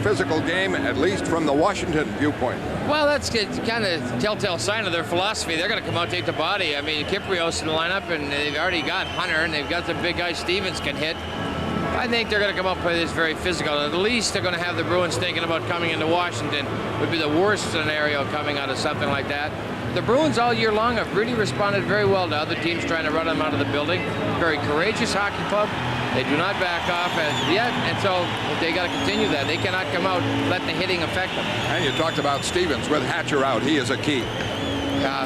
physical game, at least from the Washington viewpoint. Well, that's kind of telltale sign of their philosophy. They're going to come out, take the body. I mean, Kiprios in the lineup, and they've already got Hunter, and they've got the big guy Stevens can hit. I think they're going to come up with this very physical. At least they're going to have the Bruins thinking about coming into Washington. Would be the worst scenario coming out of something like that. The Bruins all year long have really responded very well to other teams trying to run them out of the building. Very courageous hockey club. They do not back off as yet, and so they got to continue that. They cannot come out, let the hitting affect them. And you talked about Stevens. With Hatcher out, he is a key.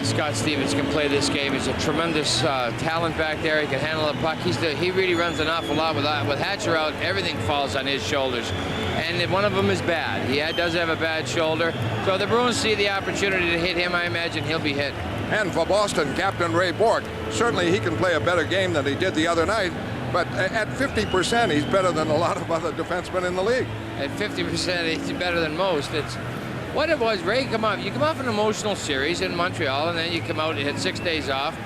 Scott Stevens can play this game. He's a tremendous talent back there. He can handle the puck. He really runs an awful lot. With Hatcher out, everything falls on his shoulders. And one of them is bad. He does have a bad shoulder. So the Bruins see the opportunity to hit him. I imagine he'll be hit. And for Boston, Captain Ray Bourque, certainly he can play a better game than he did the other night. But at 50%, he's better than a lot of other defensemen in the league. At 50%, he's better than most. It's what it was. Ray you come off an emotional series in Montreal, and then you come out and had 6 days off.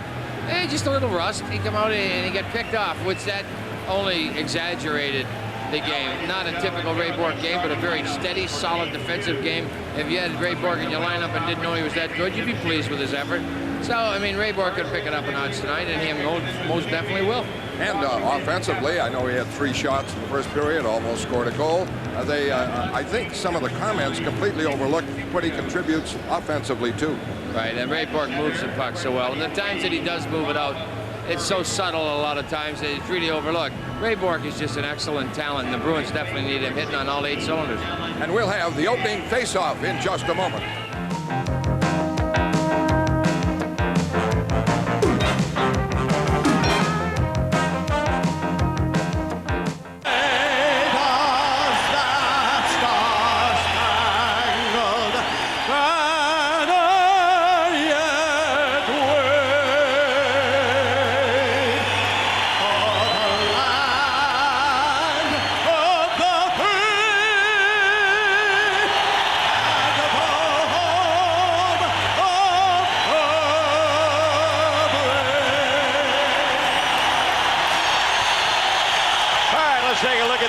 And just a little rust. You come out and you get picked off, which that only exaggerated the game. Not a typical Ray Bourque game, but a very steady, solid defensive game. If you had Ray Bourque in your lineup and didn't know he was that good, you'd be pleased with his effort. So, I mean, Ray Bourque could pick it up a notch tonight, and he most definitely will. And offensively, I know he had 3 shots in the first period, almost scored a goal. I think some of the comments completely overlooked what he contributes offensively, too. Right, and Ray Bourque moves the puck so well. And the times that he does move it out, it's so subtle a lot of times that it's really overlooked. Ray Bourque is just an excellent talent, and the Bruins definitely need him hitting on all 8 cylinders. And we'll have the opening face-off in just a moment.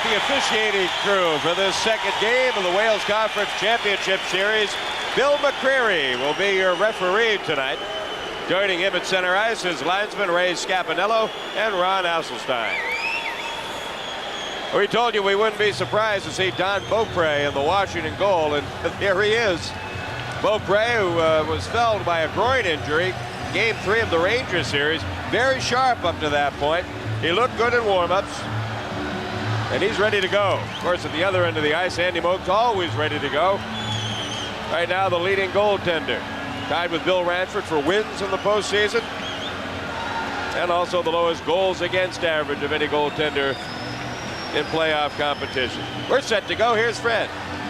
Officiating crew for this second game of the Wales Conference Championship Series. Bill McCreary will be your referee tonight. Joining him at center ice is linesman Ray Scapanello and Ron Asselstein. We told you we wouldn't be surprised to see Don Beaupre in the Washington goal, and there he is. Beaupre, who was felled by a groin injury, Game 3 of the Rangers series, very sharp up to that point. He looked good in warm-ups. And he's ready to go. Of course, at the other end of the ice, Andy Moog's always ready to go. Right now, the leading goaltender, tied with Bill Ranford for wins in the postseason, and also the lowest goals against average of any goaltender in playoff competition. We're set to go. Here's Fred.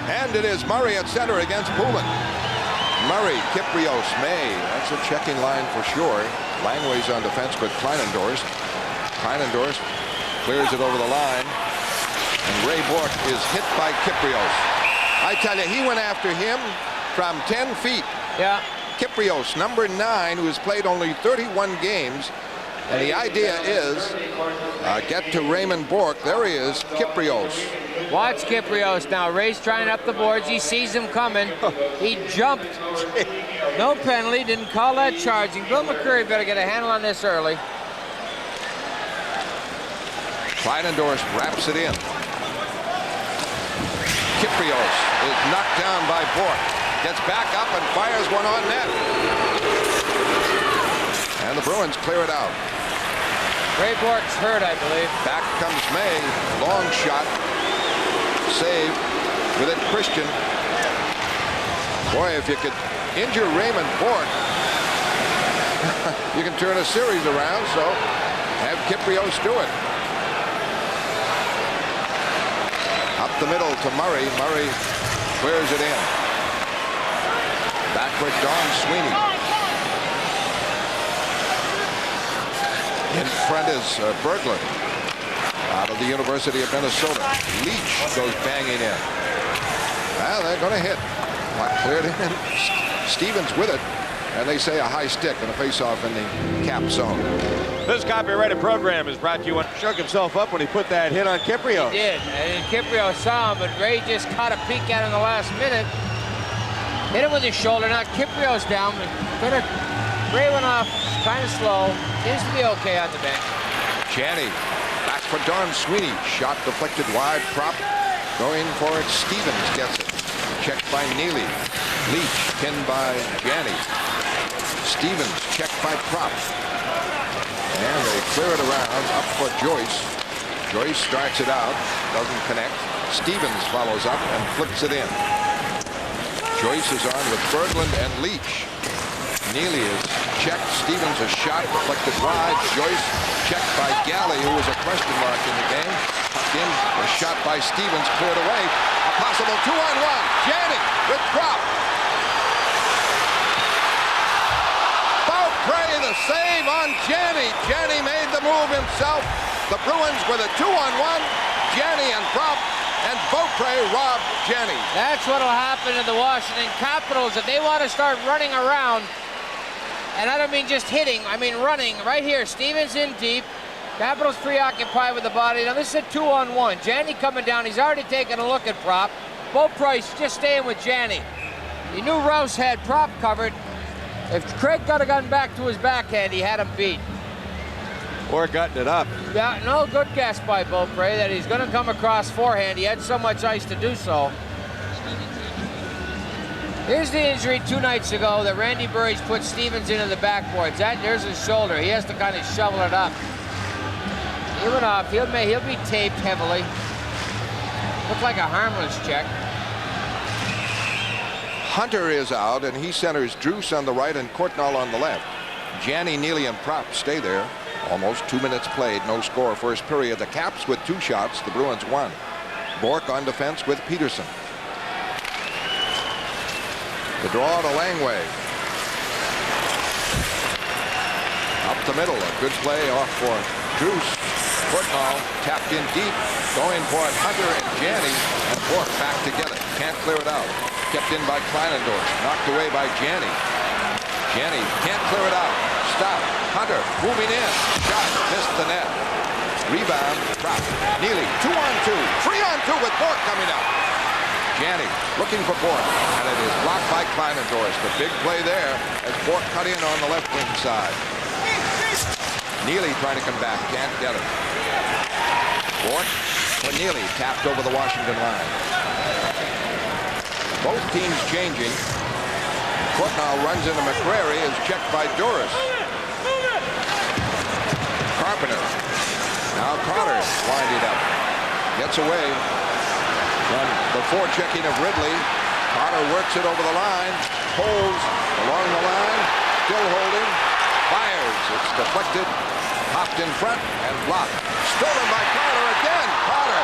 And it is Murray at center against Poulin. Murray, Kiprios, May. That's a checking line for sure. Langway's on defense, but Kleinendorst clears it over the line. And Ray Bourque is hit by Kiprios. I tell you, he went after him from 10 feet. Yeah. Kiprios, number 9, who has played only 31 games. And the idea is get to Raymond Bourque. There he is, Kiprios. Watch Kiprios now. Ray's trying up the boards. He sees him coming. He jumped. No penalty. Didn't call that charging. Bill McCreary better get a handle on this early. Kleinendorst wraps it in. Kiprios is knocked down by Bourque. Gets back up and fires one on net. And the Bruins clear it out. Ray Bourque's hurt, I believe. Back comes May. Long shot. Save with it, Christian. Boy, if you could injure Raymond Bourque, you can turn a series around, so have Kiprios do it. Up the middle to Murray. Murray clears it in. Backward, Don Sweeney. In front is Berglund out of the University of Minnesota. Leach goes banging in. Well, they're going to hit. Puck cleared in. Stevens with it. And they say a high stick and a face-off in the cap zone. This copyrighted program is brought to you. Shook himself up when he put that hit on Kiprios. He did, and Kiprios saw him, but Ray just caught a peek at him the last minute. Hit him with his shoulder, knocked Kiprios down. Ray went off kind of slow. Seems to be okay on the bench. Janney back for Don Sweeney. Shot deflected wide. Prop going for it. Stevens gets it. Checked by Neely. Leach pinned by Janney. Stevens checked by Prop. And they clear it around up for Joyce. Joyce strikes it out. Doesn't connect. Stevens follows up and flips it in. Joyce is on with Berglund and Leach. Neely is checked. Stevens a shot deflected wide. Joyce checked by Galley, who was a question mark in the game. Tucked in. A shot by Stevens cleared away. A possible 2-on-1. Janney with Prop. Beaupre the save on Janney. Janney made the move himself. The Bruins with a 2-on-1. Janney and Prop. And Beaupre robbed Janney. That's what will happen to the Washington Capitals if they want to start running around. And I don't mean just hitting, I mean running. Right here, Stevens in deep. Capitals preoccupied with the body. Now this is a 2-on-1. Janney coming down. He's already taken a look at Prop. Beaupre's just staying with Janney. He knew Rouse had Prop covered. If Craig could have gotten back to his backhand, he had him beat. Or gutting it up. Yeah, no, good guess by Beaupre that he's going to come across forehand. He had so much ice to do so. Here's the injury 2 nights ago that Randy Burridge put Stevens into the backboards. There's his shoulder. He has to kind of shovel it up. He went off. He'll be taped heavily. Looked like a harmless check. Hunter is out, and he centers Druce on the right and Courtnall on the left. Janney, Neely, and Prop stay there. Almost 2 minutes played, no score first period. The Caps with 2 shots, the Bruins 1. Bork on defense with Peterson. The draw to Langway. Up the middle, a good play off for Druce. Courtnall tapped in deep, going for it. Hunter and Janney, and Bork back together. Can't clear it out. Kept in by Kleinendorf, knocked away by Janney. Janney can't clear it out. Stop. Hunter moving in. Shot missed the net. Rebound. Prop. Neely 2-on-2. 3-on-2 with Bork coming up. Janney looking for Bork, and it is blocked by Kleinendorf. The big play there as Bork cut in on the left wing side. Neely trying to come back. Can't get it. Bork for Neely. Tapped over the Washington line. Both teams changing. Courtnall runs into McCrary, is checked by Duras. Carpenter. Now Carter winding up. Gets away from the forechecking of Ridley. Carter works it over the line. Holds along the line. Still holding. Fires. It's deflected. Hopped in front and blocked. Stolen by Carter again. Carter.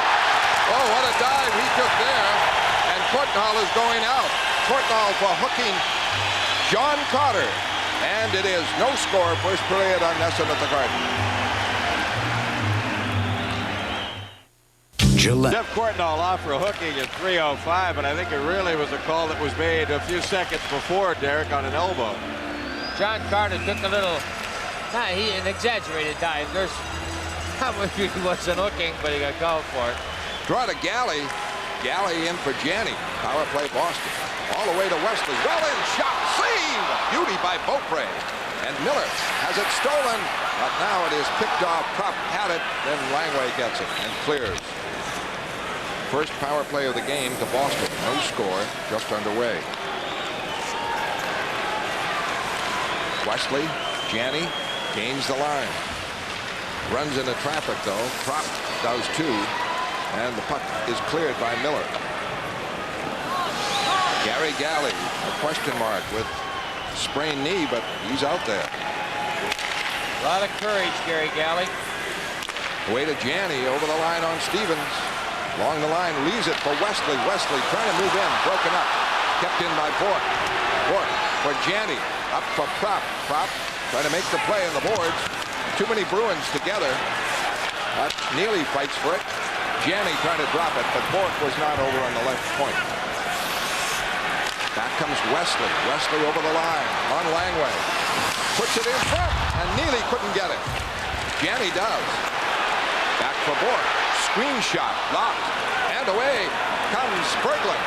Oh, what a dive he took there. And Courtnall is going out. Courtnall for hooking John Carter. And it is no score first period on Nesson at the Garden. Jeff Courtnall off for hooking at 3:05, and I think it really was a call that was made a few seconds before, Derek, on an elbow. John Carter took a little, an exaggerated dive. There's not much he wasn't hooking, but he got called for it. Draw to Galley. Galley in for Janney. Power play Boston. All the way to Wesley. Well in shot. Save! Beauty by Beaupre. And Miller has it stolen. But now it is picked off. Prop had it. Then Langway gets it and clears. First power play of the game to Boston. No score. Just underway. Wesley. Janney gains the line. Runs into traffic though. Prop does too. And the puck is cleared by Miller. Gary Galley, a question mark with sprained knee, but he's out there. A lot of courage, Gary Galley. Way to Janney over the line on Stevens. Along the line, leaves it for Wesley. Wesley trying to move in, broken up. Kept in by Bork. Bork for Janney. Up for Prop. Prop trying to make the play on the boards. Too many Bruins together. Neely fights for it. Janney trying to drop it, but Bork was not over on the left point. Back comes Wesley. Wesley over the line on Langway. Puts it in front, and Neely couldn't get it. Janney does. Back for Bork. Screen shot. Blocked. And away comes Berglund.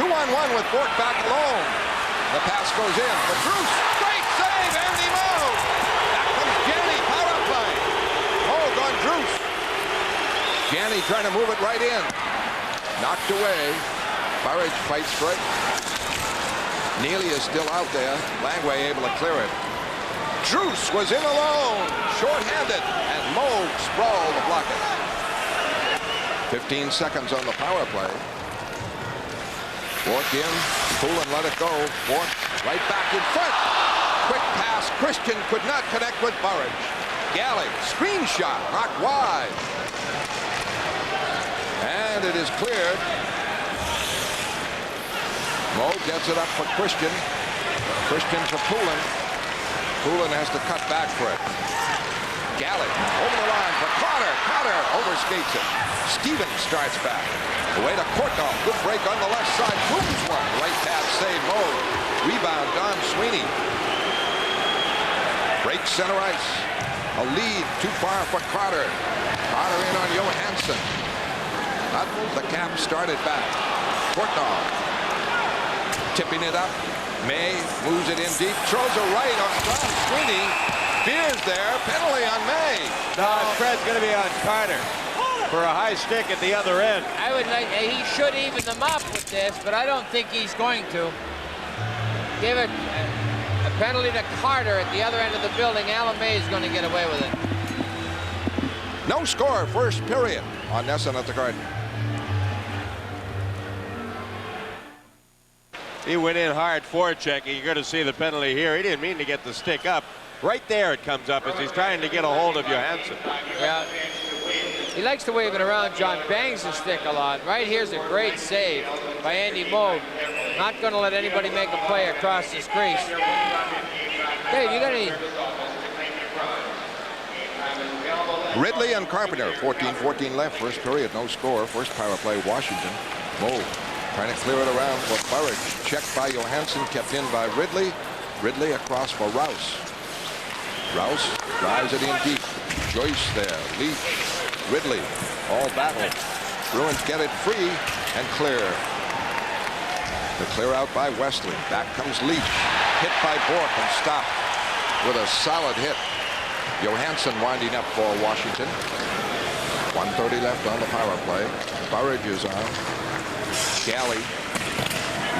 2-on-1 with Bork back alone. The pass goes in. But Bruce. Great save. Andy Moog. Back comes Janney. Power play. Moog on Bruce. Janney trying to move it right in. Knocked away. Burridge fights for it. Neely is still out there. Langway able to clear it. Druce was in alone. Short-handed. And Moog sprawled to block it. 15 seconds on the power play. Bork in. Poulin let it go. Bork right back in front. Quick pass. Christian could not connect with Burridge. Galley. Screen shot. Knocked wide. And it is cleared. Moog gets it up for Christian. Christian for Poulin. Poulin has to cut back for it. Galley over the line for Carter. Carter overskates it. Stevens starts back. Away to Courtnall. Good break on the left side. Moves one. Right pass save. Moog. Rebound Don Sweeney. Break center ice. A lead too far for Carter. Carter in on Johansson. The Caps started back. Courtnall. Tipping it up. May moves it in deep. Throws a right on Don Sweeney. Beers there. Penalty on May. No, Fred's going to be on Carter for a high stick at the other end. I would like, he should even them up with this, but I don't think he's going to. Give it a penalty to Carter at the other end of the building. Alan May is going to get away with it. No score, first period on Nesson at the Garden. He went in hard forechecking. You're going to see the penalty here. He didn't mean to get the stick up. Right there it comes up as he's trying to get a hold of Johansson. Yeah. He likes to wave it around. John bangs the stick a lot. Right here's a great save by Andy Moog. Not going to let anybody make a play across his crease. Dave, you got any? Ridley and Carpenter, 14-14 left, first period, no score. First power play, Washington. Moog trying to clear it around for Burridge. Checked by Johansson, kept in by Ridley. Ridley across for Rouse. Rouse drives it in deep. Joyce there. Leach. Ridley. All battle. Bruins get it free and clear. The clear out by Wesley. Back comes Leach. Hit by Bork and stopped with a solid hit. Johansson winding up for Washington. 1:30 left on the power play. Burridge is on. Galley.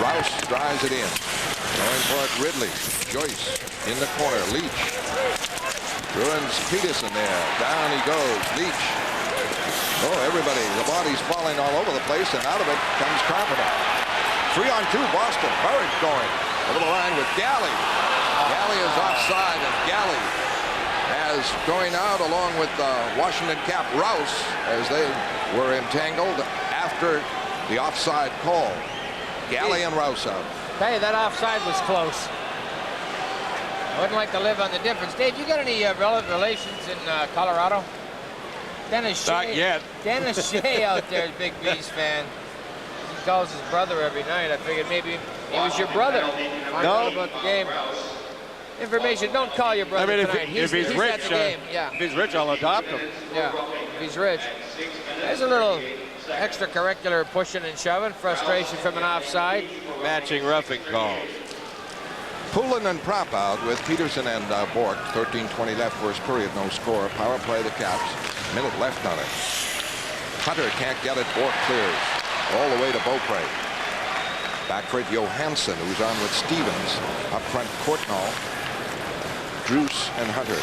Rouse drives it in. Going for it, Ridley. Joyce in the corner. Leach. Bruins Peterson there. Down he goes. Leach. Oh, everybody. The body's falling all over the place, and out of it comes Carpenter. 3-on-2 Boston. Burridge going over the line with Galley. Galley is offside, and Galley as going out along with Washington cap Rouse as they were entangled after the offside call. Galley and Rouse out. Hey, that offside was close. I wouldn't like to live on the difference. Dave, you got any relations in Colorado? Dennis Shea. Not yet. Dennis Shea out there is a big Bees fan. He calls his brother every night. I figured maybe he was your brother. Find out about the game. Information, don't call your brother tonight. If he's rich, at the game. Yeah. If he's rich, I'll adopt him. Yeah, if he's rich. There's a little extracurricular pushing and shoving, frustration from an offside. Matching roughing call. Poulin and Prop out with Peterson and Bork. 13:20 left, first period, no score. Power play the Caps. Minute left on it. Hunter can't get it. Bork clears all the way to Beaupre. Back for it, Johansson, who's on with Stevens. Up front, Courtnall, Druce, and Hunter.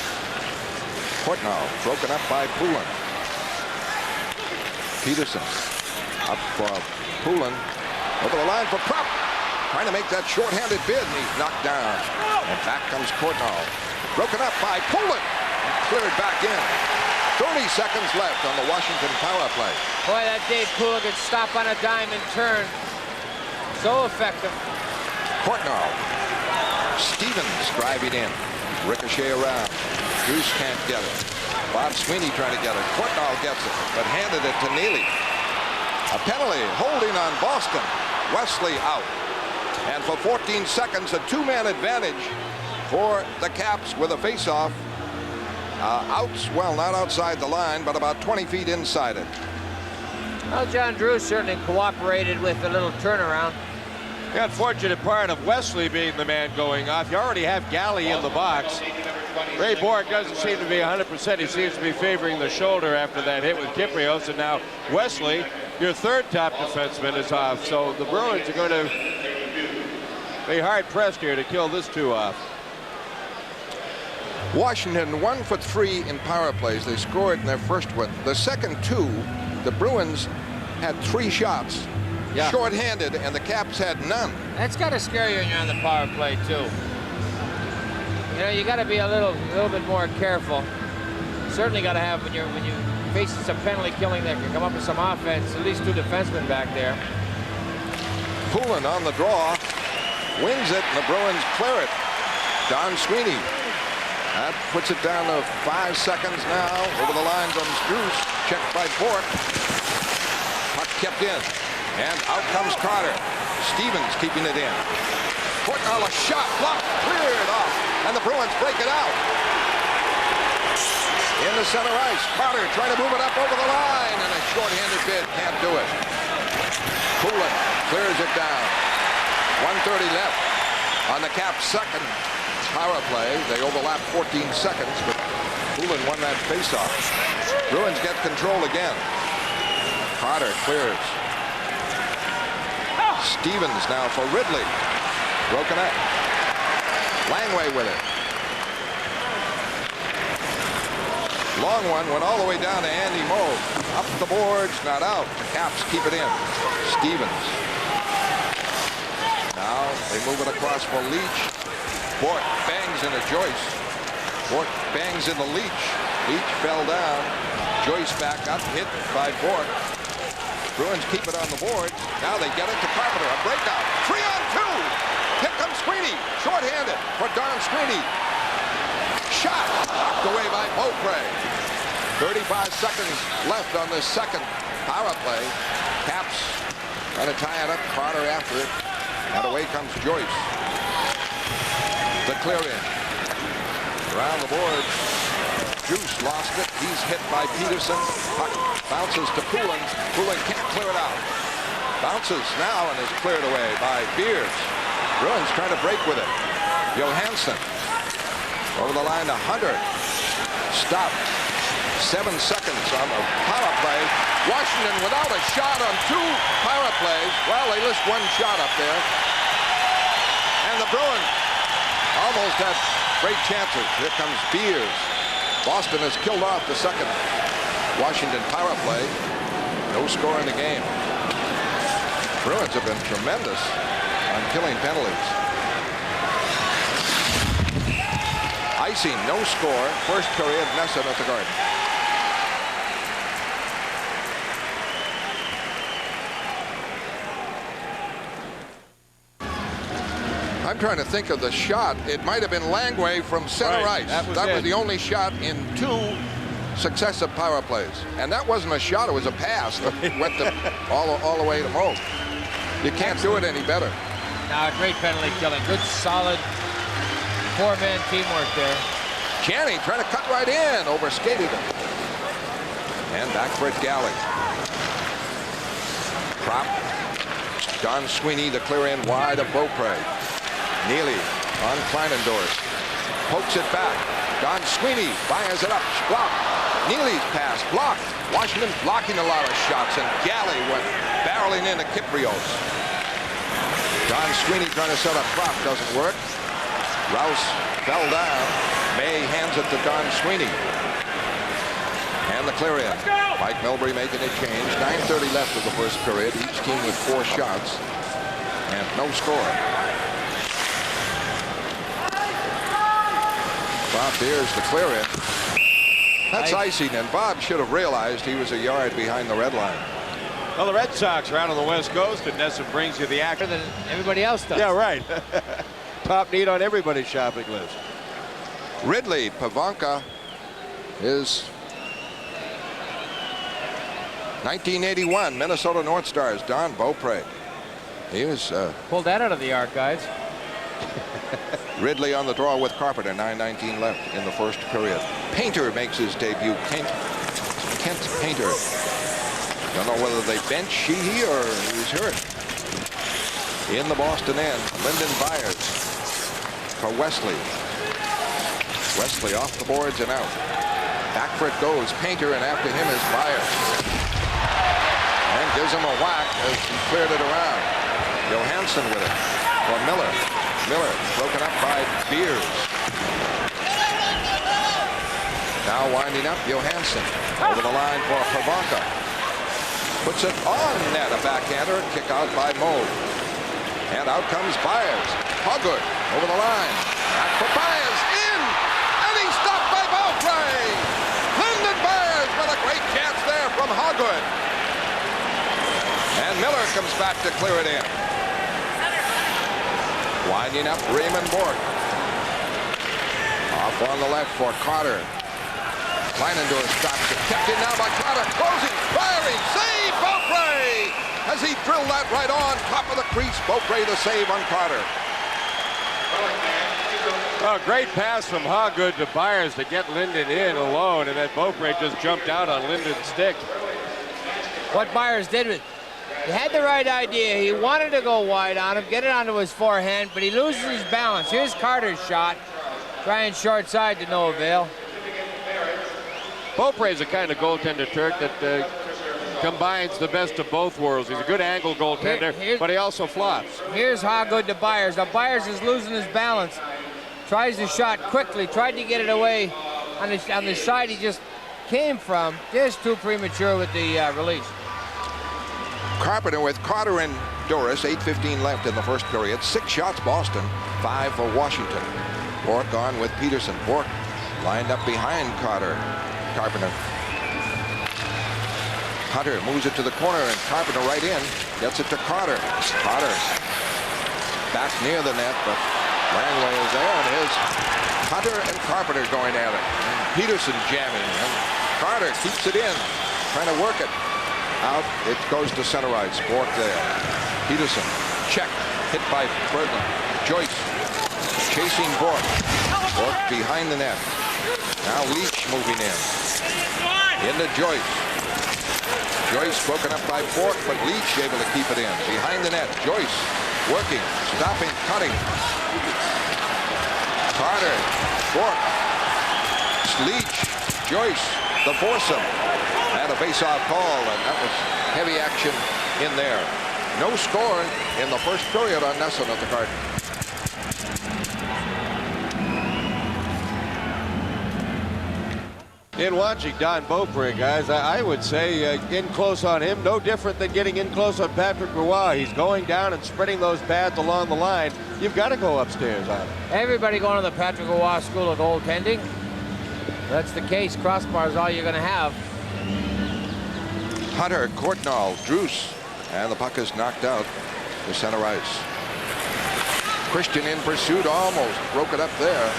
Courtnall broken up by Poulin. Peterson up for Poulin. Over the line for Prop. Trying to make that short-handed bid, and he's knocked down. And back comes Courtnall. Broken up by Poulin. And cleared back in. 30 seconds left on the Washington power play. Boy, that Dave Poulin could stop on a dime and turn. So effective. Courtnall. Stevens driving in. Ricochet around. Goose can't get it. Bob Sweeney trying to get it. Courtnall gets it, but handed it to Neely. A penalty holding on Boston. Wesley out. And for 14 seconds, a two-man advantage for the Caps with a face-off. Well, not outside the line, but about 20 feet inside it. Well, John Drew certainly cooperated with a little turnaround. The unfortunate part of Wesley being the man going off, you already have Galley in the box. Ray Bourque doesn't seem to be 100%. He seems to be favoring the shoulder after that hit with Kypreos, and now Wesley, your third top defenseman, is off. So the Bruins are going to be hard-pressed here to kill this two off. Washington 1 for 3 in power plays. They scored in their first one. The second two, the Bruins had 3 shots, short-handed, and the Caps had none. That's got to scare you when you're on the power play too. You know, you got to be a little bit more careful. Certainly got to have when you face some penalty killing that can come up with some offense. At least 2 defensemen back there. Poulin on the draw, wins it, and the Bruins clear it. Don Sweeney. That puts it down to 5 seconds now. Over the lines on Struce. Checked by Bourque. Puck kept in. And out comes Carter. Stevens keeping it in. Portnoy, a shot blocked. Cleared off. And the Bruins break it out. In the center ice. Carter trying to move it up over the line. And a short-handed bid. Can't do it. Poulin clears it down. 1:30 left on the Caps' second power play. They overlap 14 seconds, but Poulin won that faceoff. Bruins get control again. Carter clears. Stevens now for Ridley. Broken up. Langway with it. Long one went all the way down to Andy Moog. Up the boards, not out. The Caps keep it in. Stevens. Now they move it across for Leach. Bourque bangs into Joyce. Bourque bangs into Leach. Leach fell down. Joyce back up, hit by Bourque. Bruins keep it on the boards. Now they get it to Carpenter. A breakout. 3-on-2. Here comes Sweeney. Short-handed for Don Sweeney. Shot. Knocked away by Beaupre. 35 seconds left on this second power play. Caps trying to tie it up. Carter after it. And away comes Joyce. The clear-in. Around the board. Juice lost it. He's hit by Peterson. Puck bounces to Poulin. Poulin can't clear it out. Bounces now and is cleared away by Beers. Bruins trying to break with it. Johansson. Over the line to Hunter. Stop. 7 seconds on the power play. Washington without a shot on 2 power plays. Well, they list 1 shot up there. And the Bruins almost had great chances. Here comes Beers. Boston has killed off the second Washington power play. No score in the game. Bruins have been tremendous on killing penalties. Icing, no score. First period, Nesson at the Garden. I'm trying to think of the shot. It might have been Langway from center ice. That was the only shot in 2 successive power plays. And that wasn't a shot, it was a pass that went all the way to Moog. You can't do it any better. Now, a great penalty killing. Good, solid 4-man teamwork there. Chaney trying to cut right in, overskated him. And back for it, Galley. Prop. Don Sweeney, the clear in wide of Beaupre. Neely on Kleinendorf. Pokes it back. Don Sweeney fires it up. Blocked. Neely's pass blocked. Washington blocking a lot of shots, and Galley went barreling into Kypreos. Don Sweeney trying to set up Prop, doesn't work. Rouse fell down. May hands it to Don Sweeney. And the clear in. Mike Milbury making a change. 9:30 left of the first period. Each team with 4 shots. And no score. Bob Beers the clear in. That's icing, and Bob should have realized he was a yard behind the red line. Well, the Red Sox are out on the West Coast, and Nesson brings you the action Than everybody else does. Yeah, right. Top need on everybody's shopping list. Ridley, Pavanka is 1981 Minnesota North Stars, Don Beaupre. He was Pulled that out of the archives. Ridley on the draw with Carpenter. 9:19 left in the first period. Painter makes his debut. Kent Painter. Don't know whether they bench Sheehy or he's hurt. In the Boston end, Lyndon Byers for Wesley. Wesley off the boards and out. Back for it goes. Painter, and after him is Byers. And gives him a whack as he cleared it around. Johansson with it for Miller. Miller broken up by Beers. Now winding up Johansson. Over the line for Pavanka. Puts it on net. A backhander. Kick out by Moog. And out comes Byers. Hoggood over the line. Back for Byers. In! And he's stopped by Beaupre! Lyndon Byers with a great chance there from Hoggood. And Miller comes back to clear it in. Winding up Raymond Bourque. Off on the left for Carter. Kleinendorf stops it. Kept in now by Carter. Closing. Firing. Save Beaupre! As he drilled that right on top of the crease. Beaupre the save on Carter. Oh, great pass from Hoggood to Byers to get Lyndon in alone, and then Beaupre just jumped out on Lyndon's stick. What Byers did was, he had the right idea. He wanted to go wide on him, get it onto his forehand, but he loses his balance. Here's Carter's shot. Trying short side to no avail. Beaupre is the kind of goaltender, Turk, that combines the best of both worlds. He's a good angle goaltender, but he also flops. Here's Hoggood to Byers. Now Byers is losing his balance. Tries the shot quickly. Tried to get it away on the side he just came from. Just too premature with the release. Carpenter with Carter and Doris. 8:15 left in the first period. 6 shots Boston. 5 for Washington. Bourque on with Peterson. Bourque lined up behind Carter. Carpenter. Hunter moves it to the corner, and Carpenter right in. Gets it to Carter. Carter back near the net, but Langway is there, and it is Hunter and Carpenter going at it. Peterson jamming, and Carter keeps it in, trying to work it. Out, it goes to center ice. Bourque there. Peterson, check, hit by Berglund. Joyce chasing Bourque. Bourque behind the net. Now Leach moving in. Into Joyce. Joyce broken up by Bourque, but Leach able to keep it in. Behind the net, Joyce working, stopping, cutting. Carter, Bourque, Leach, Joyce, the foursome. And a face-off call, and that was heavy action in there. No score in the first period on Nesson at the Garden. In watching Don Beaupre, guys, I would say in close on him, no different than getting in close on Patrick Roy. He's going down and spreading those pads along the line. You've got to go upstairs on him. Everybody going to the Patrick Roy School of Goaltending. That's the case. Crossbar is all you're going to have. Hunter, Courtnall, Druce, and the puck is knocked out to center ice. Christian in pursuit, almost broke it up there.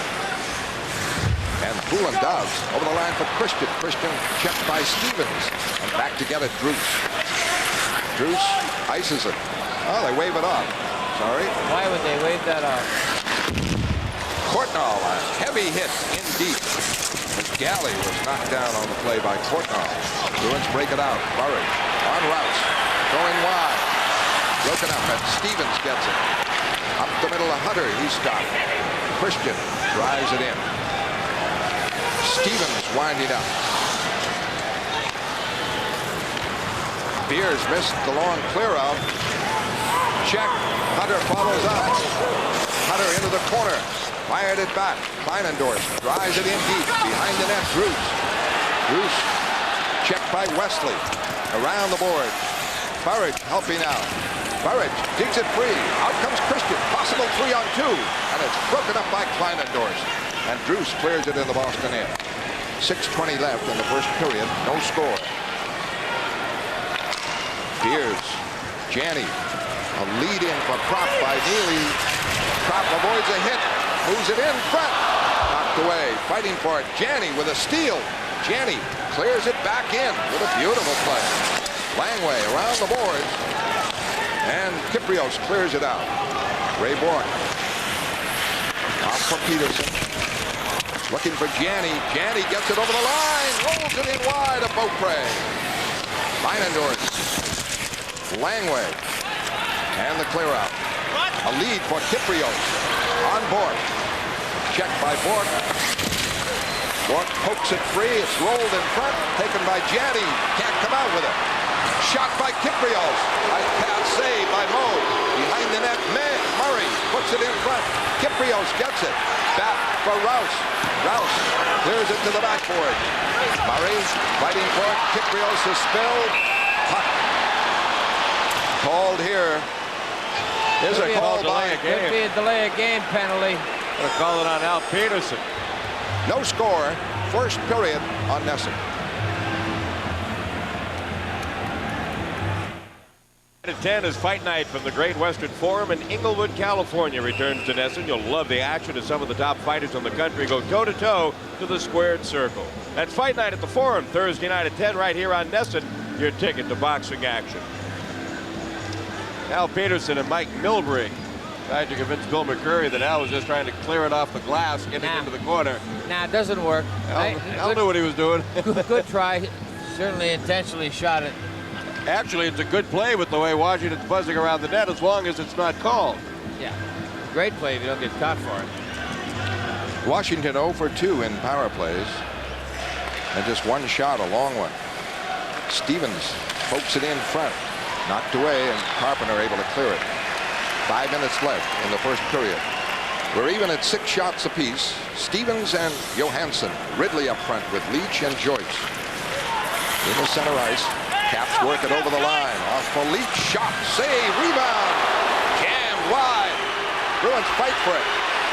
And Poulin does. Over the line for Christian. Christian checked by Stevens. And back to get it, Druce. Druce ices it. Oh, they wave it off. Sorry. Why would they wave that off? Courtnall, a heavy hit in deep. Galley was knocked down on the play by Courtnall. Bruins break it out. Burridge on routes. Going wide. Broken up, and Stevens gets it. Up the middle of Hunter. He's stopped. Christian drives it in. Stevens winding up. Beers missed the long clear out. Check. Hunter follows up. Hunter into the corner. Fired it back. Kleinendorf drives it in deep. Behind the net, Druce. Druce checked by Wesley. Around the board. Burridge helping out. Burridge digs it free. Out comes Christian. Possible 3-on-2. And it's broken up by Kleinendorf. And Druce clears it in the Boston end. 6:20 left in the first period. No score. Beers. Janney. A lead in for Propp by Neely. Propp avoids a hit. Moves it in front. Knocked away. Fighting for it. Janney with a steal. Janney clears it back in with a beautiful play. Langway around the boards. And Kyprios clears it out. Ray Bourque Off for Peterson. Looking for Janney. Janney gets it over the line. Rolls it in wide of Beaupre. Leinendorf. Langway. And the clear out. A lead for Kyprios. On Bork. Checked by Bork. Bork pokes it free. It's rolled in front. Taken by Janney. Can't come out with it. Shot by Kyprios. Nice pass saved by Moog. Behind the net, Murray puts it in front. Kyprios gets it. Back for Rouse. Rouse clears it to the backboard. Murray fighting for it. Kyprios is spilled. Puck. Called here. Is a call by Could be a delay of game penalty. They're calling on Al Peterson. No score. First period on Nesson. 10 is Fight Night from the Great Western Forum in Inglewood, California. Returns to Nesson. You'll love the action as some of the top fighters in the country go toe-to-toe to the squared circle. That's Fight Night at the Forum, Thursday night at 10 right here on Nesson. Your ticket to boxing action. Al Peterson and Mike Milbury tried to convince Bill McCurry that Al was just trying to clear it off the glass, getting into the corner. Nah, it doesn't work. Al knew what he was doing. Good try. Certainly intentionally shot it. Actually, it's a good play with the way Washington's buzzing around the net as long as it's not called. Yeah, great play if you don't get caught for it. Washington 0 for 2 in power plays. And just one shot, a long one. Stevens pokes it in front. Knocked away, and Carpenter able to clear it. 5 minutes left in the first period. We're even at 6 shots apiece. Stevens and Johansson. Ridley up front with Leach and Joyce. In the center ice. Caps work it over the line. Off for Leach. Shot. Save. Rebound. Jammed wide. Bruins fight for it.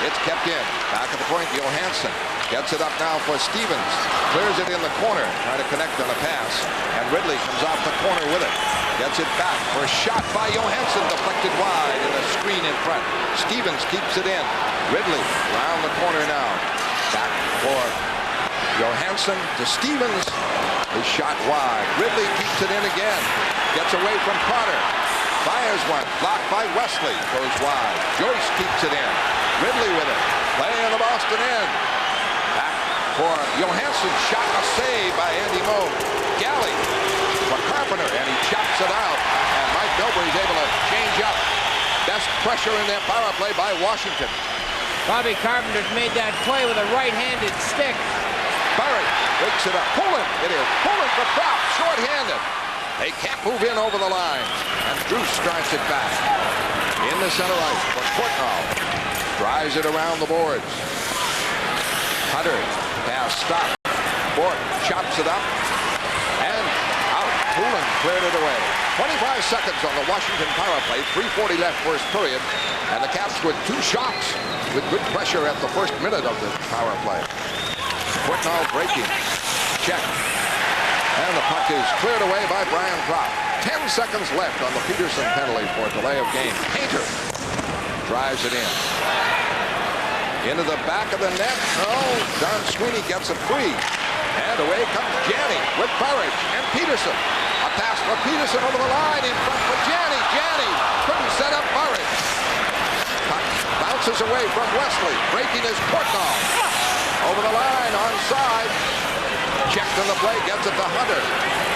It's kept in. Back at the point. Johansson gets it up now for Stevens. Clears it in the corner. Trying to connect on a pass. And Ridley comes off the corner with it. Gets it back for a shot by Johansson. Deflected wide and a screen in front. Stevens keeps it in. Ridley around the corner now. Back for Johansson to Stevens. His shot wide. Ridley keeps it in again. Gets away from Potter. Fires one. Blocked by Wesley. Goes wide. Joyce keeps it in. Ridley with it. Play in the Boston end. Back for Johansson. Shot, a save by Andy Moog. Galley for Carpenter, and he chops it out. And Mike Milbury's able to change up. Best pressure in their power play by Washington. Bobby Carpenter's made that play with a right-handed stick. Barrett breaks it up. Pulling. It is. Pulling for Prop. Short-handed. They can't move in over the line. And Druce drives it back. In the center ice for Courtnall. Drives it around the boards. Hunter. Pass stop. Bork chops it up. And out. Poulin cleared it away. 25 seconds on the Washington power play. 3:40 left first period. And the Caps with 2 shots with good pressure at the first minute of the power play. Courtnall breaking. Check. And the puck is cleared away by Brian Propp. 10 seconds left on the Peterson penalty for delay of game. Painter drives it in. Into the back of the net. Oh, Don Sweeney gets it free. And away comes Janney with Burridge and Peterson. A pass for Peterson over the line in front for Janney. Janney couldn't set up Burridge. Puck bounces away from Wesley. Breaking his Courtnall. Over the line, onside. Checked on the play, gets it to Hunter.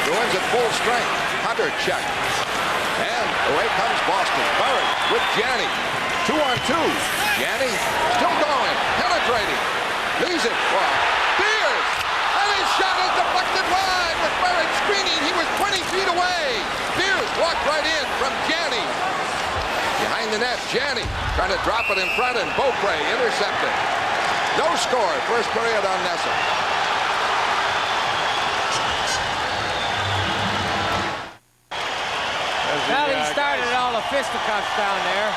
Bruins at full strength. Hunter checked. And away comes Boston. Burridge with Janney. 2-on-2. Janney still going. Penetrating. Leaves it for Beers. And his shot is deflected wide with Burridge screening. He was 20 feet away. Beers walked right in from Janney. Behind the net, Janney trying to drop it in front, and Beaupre intercepted. No score, first period on Nesson. Well, he started all the fisticuffs down there.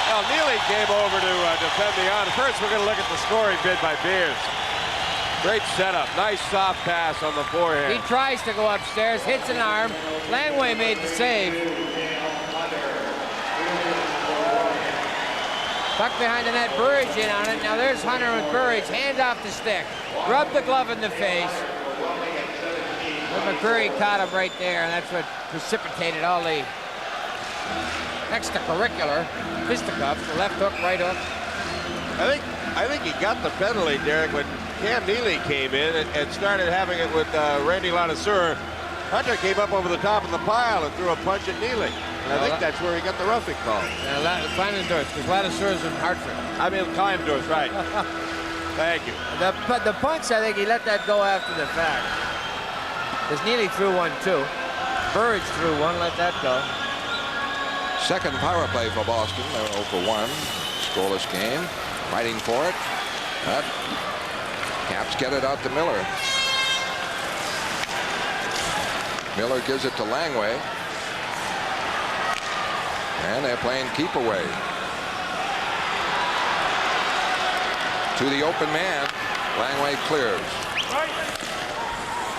Well, Neely came over to defend the honor. First, we're going to look at the scoring bid by Beers. Great setup. Nice soft pass on the forehand. He tries to go upstairs, hits an arm. Langway made the save. Puck behind the net, Burridge in on it. Now there's Hunter with Burridge, hand off the stick. Rub the glove in the face. But McCurry caught him right there, and that's what precipitated all the extracurricular fisticuffs, the left hook, right hook. I think he got the penalty, Derek, when Cam Neely came in and started having it with Randy Ladouceur. Hunter came up over the top of the pile and threw a punch at Neely. And I think that's where he got the roughing call. Kleinendorf, because Ladouceur's in Hartford. I mean, Kleinendorf, right. Thank you. But the punch, I think he let that go after the fact. Because Neely threw one, too. Burridge threw one, let that go. Second power play for Boston. They're 0 for 1. Scoreless game. Fighting for it. But Caps get it out to Miller. Miller gives it to Langway. And they're playing keep away. To the open man. Langway clears.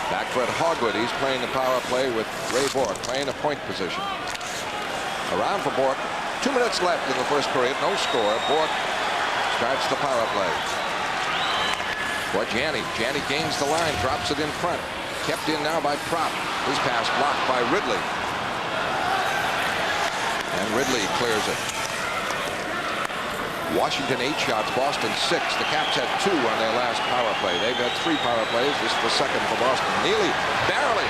Back for it, Hogwood. He's playing the power play with Ray Bourque, playing a point position. Around for Bourque. 2 minutes left in the first period. No score. Bourque starts the power play. For Janney. Janney gains the line, drops it in front. Kept in now by Prop. His pass blocked by Ridley. And Ridley clears it. Washington 8 shots, Boston 6. The Caps had 2 on their last power play. They've had 3 power plays. This is the second for Boston. Neely barely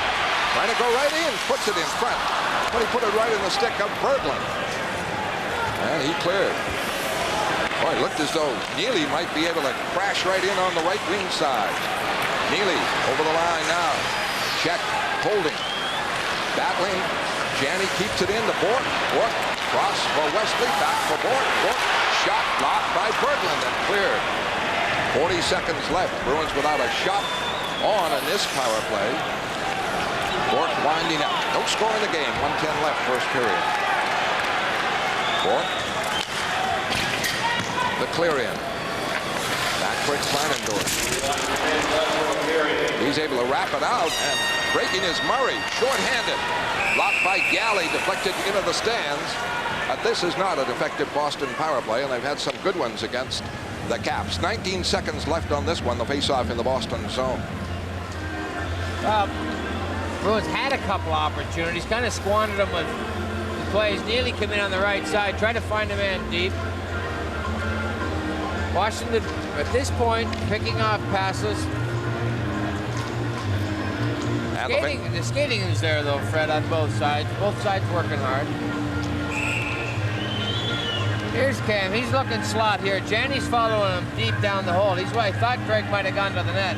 trying to go right in, puts it in front. But he put it right in the stick of Berglund. And he cleared. Boy, it looked as though Neely might be able to crash right in on the right wing side. Neely over the line now. Check, holding. Battling. Janney keeps it in to Bourque. Bourque cross for Wesley. Back for Bourque. Bourque shot blocked by Berglund and cleared. 40 seconds left. Bruins without a shot on in this power play. Bourque winding up. No score in the game. 1:10 left first period. Bourque. The clear in. Back for Kleinendorf. He's able to wrap it out, and breaking is Murray. Short-handed. Blocked by Galley. Deflected into the stands. But this is not an effective Boston power play, and they've had some good ones against the Caps. 19 seconds left on this one. The face-off in the Boston zone. Bruins had a couple opportunities, kind of squandered them with the plays. Neely came in on the right side, tried to find a man deep. Washington, at this point, picking off passes. The skating is there, though, Fred, on both sides. Both sides working hard. Here's Cam. He's looking slot here. Janney's following him deep down the hole. He's why I thought Craig might have gone to the net.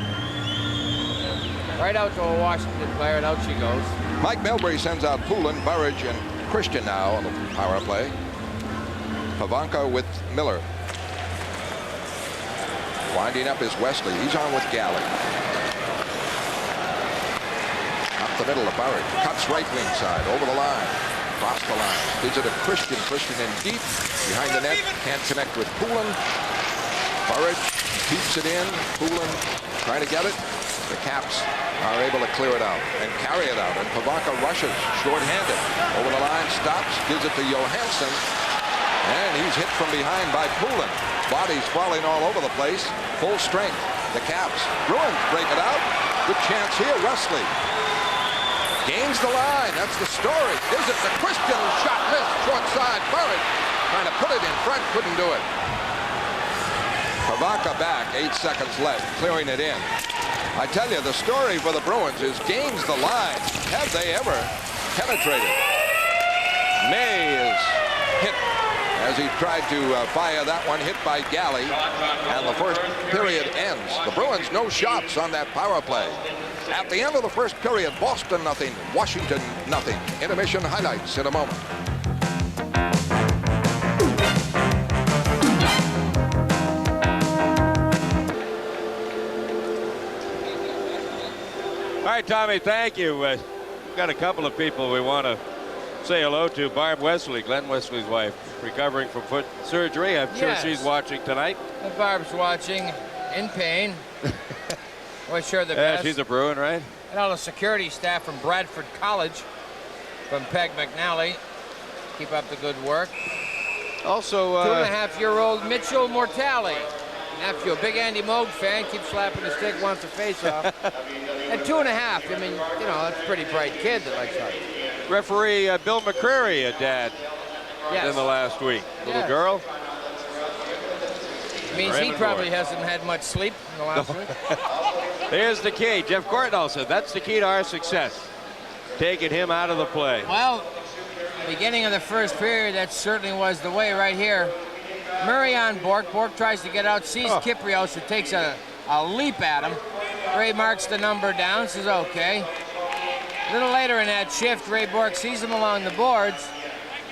Right out to a Washington player, and out she goes. Mike Milbury sends out Poulin, Burridge, and Christian now on the power play. Pavanka with Miller. Winding up is Wesley. He's on with Galley. Up the middle of Burridge. Cuts right wing side, over the line. Across the line. Gives it to Christian. Christian in deep. Behind the net. Can't connect with Poulin. Burridge keeps it in. Poulin trying to get it. The Caps are able to clear it out and carry it out. And Pavanka rushes short-handed. Over the line, stops, gives it to Johansson. And he's hit from behind by Poulin. Bodies falling all over the place. Full strength. The Caps. Bruins break it out. Good chance here. Wesley gains the line. That's the story. Gives it to Christian. Shot missed. Short side. Burridge trying to put it in front. Couldn't do it. Pavanka back. 8 seconds left. Clearing it in. I tell you, the story for the Bruins is gains the line. Have they ever penetrated? May is hit as he tried to fire that one, hit by Galley, and the first period ends. The Bruins no shots on that power play. At the end of the first period, Boston nothing, Washington nothing. Intermission highlights in a moment. All right, Tommy, thank you. We've got a couple of people we want to say hello to. Barb Wesley, Glenn Wesley's wife, recovering from foot surgery. I'm sure she's watching tonight. Barb's watching in pain. Wish her the best. She's a Bruin, right? And all the security staff from Bradford College, from Peg McNally. Keep up the good work. Also, 2.5-year-old Mitchell Mortale. Nephew, a big Andy Moog fan, keeps slapping the stick, wants a face-off. At 2.5, I mean, you know, that's a pretty bright kid that likes hockey. Referee Bill McCreary, a dad in the last week. Little girl. Means he probably hasn't had much sleep in the last week. Here's the key. Jeff Courtnall said that's the key to our success. Taking him out of the play. Well, beginning of the first period, that certainly was the way right here. Murray on Bork. Bork tries to get out, sees Kyprios, who takes a leap at him. Ray marks the number down, says okay. A little later in that shift, Ray Bork sees him along the boards.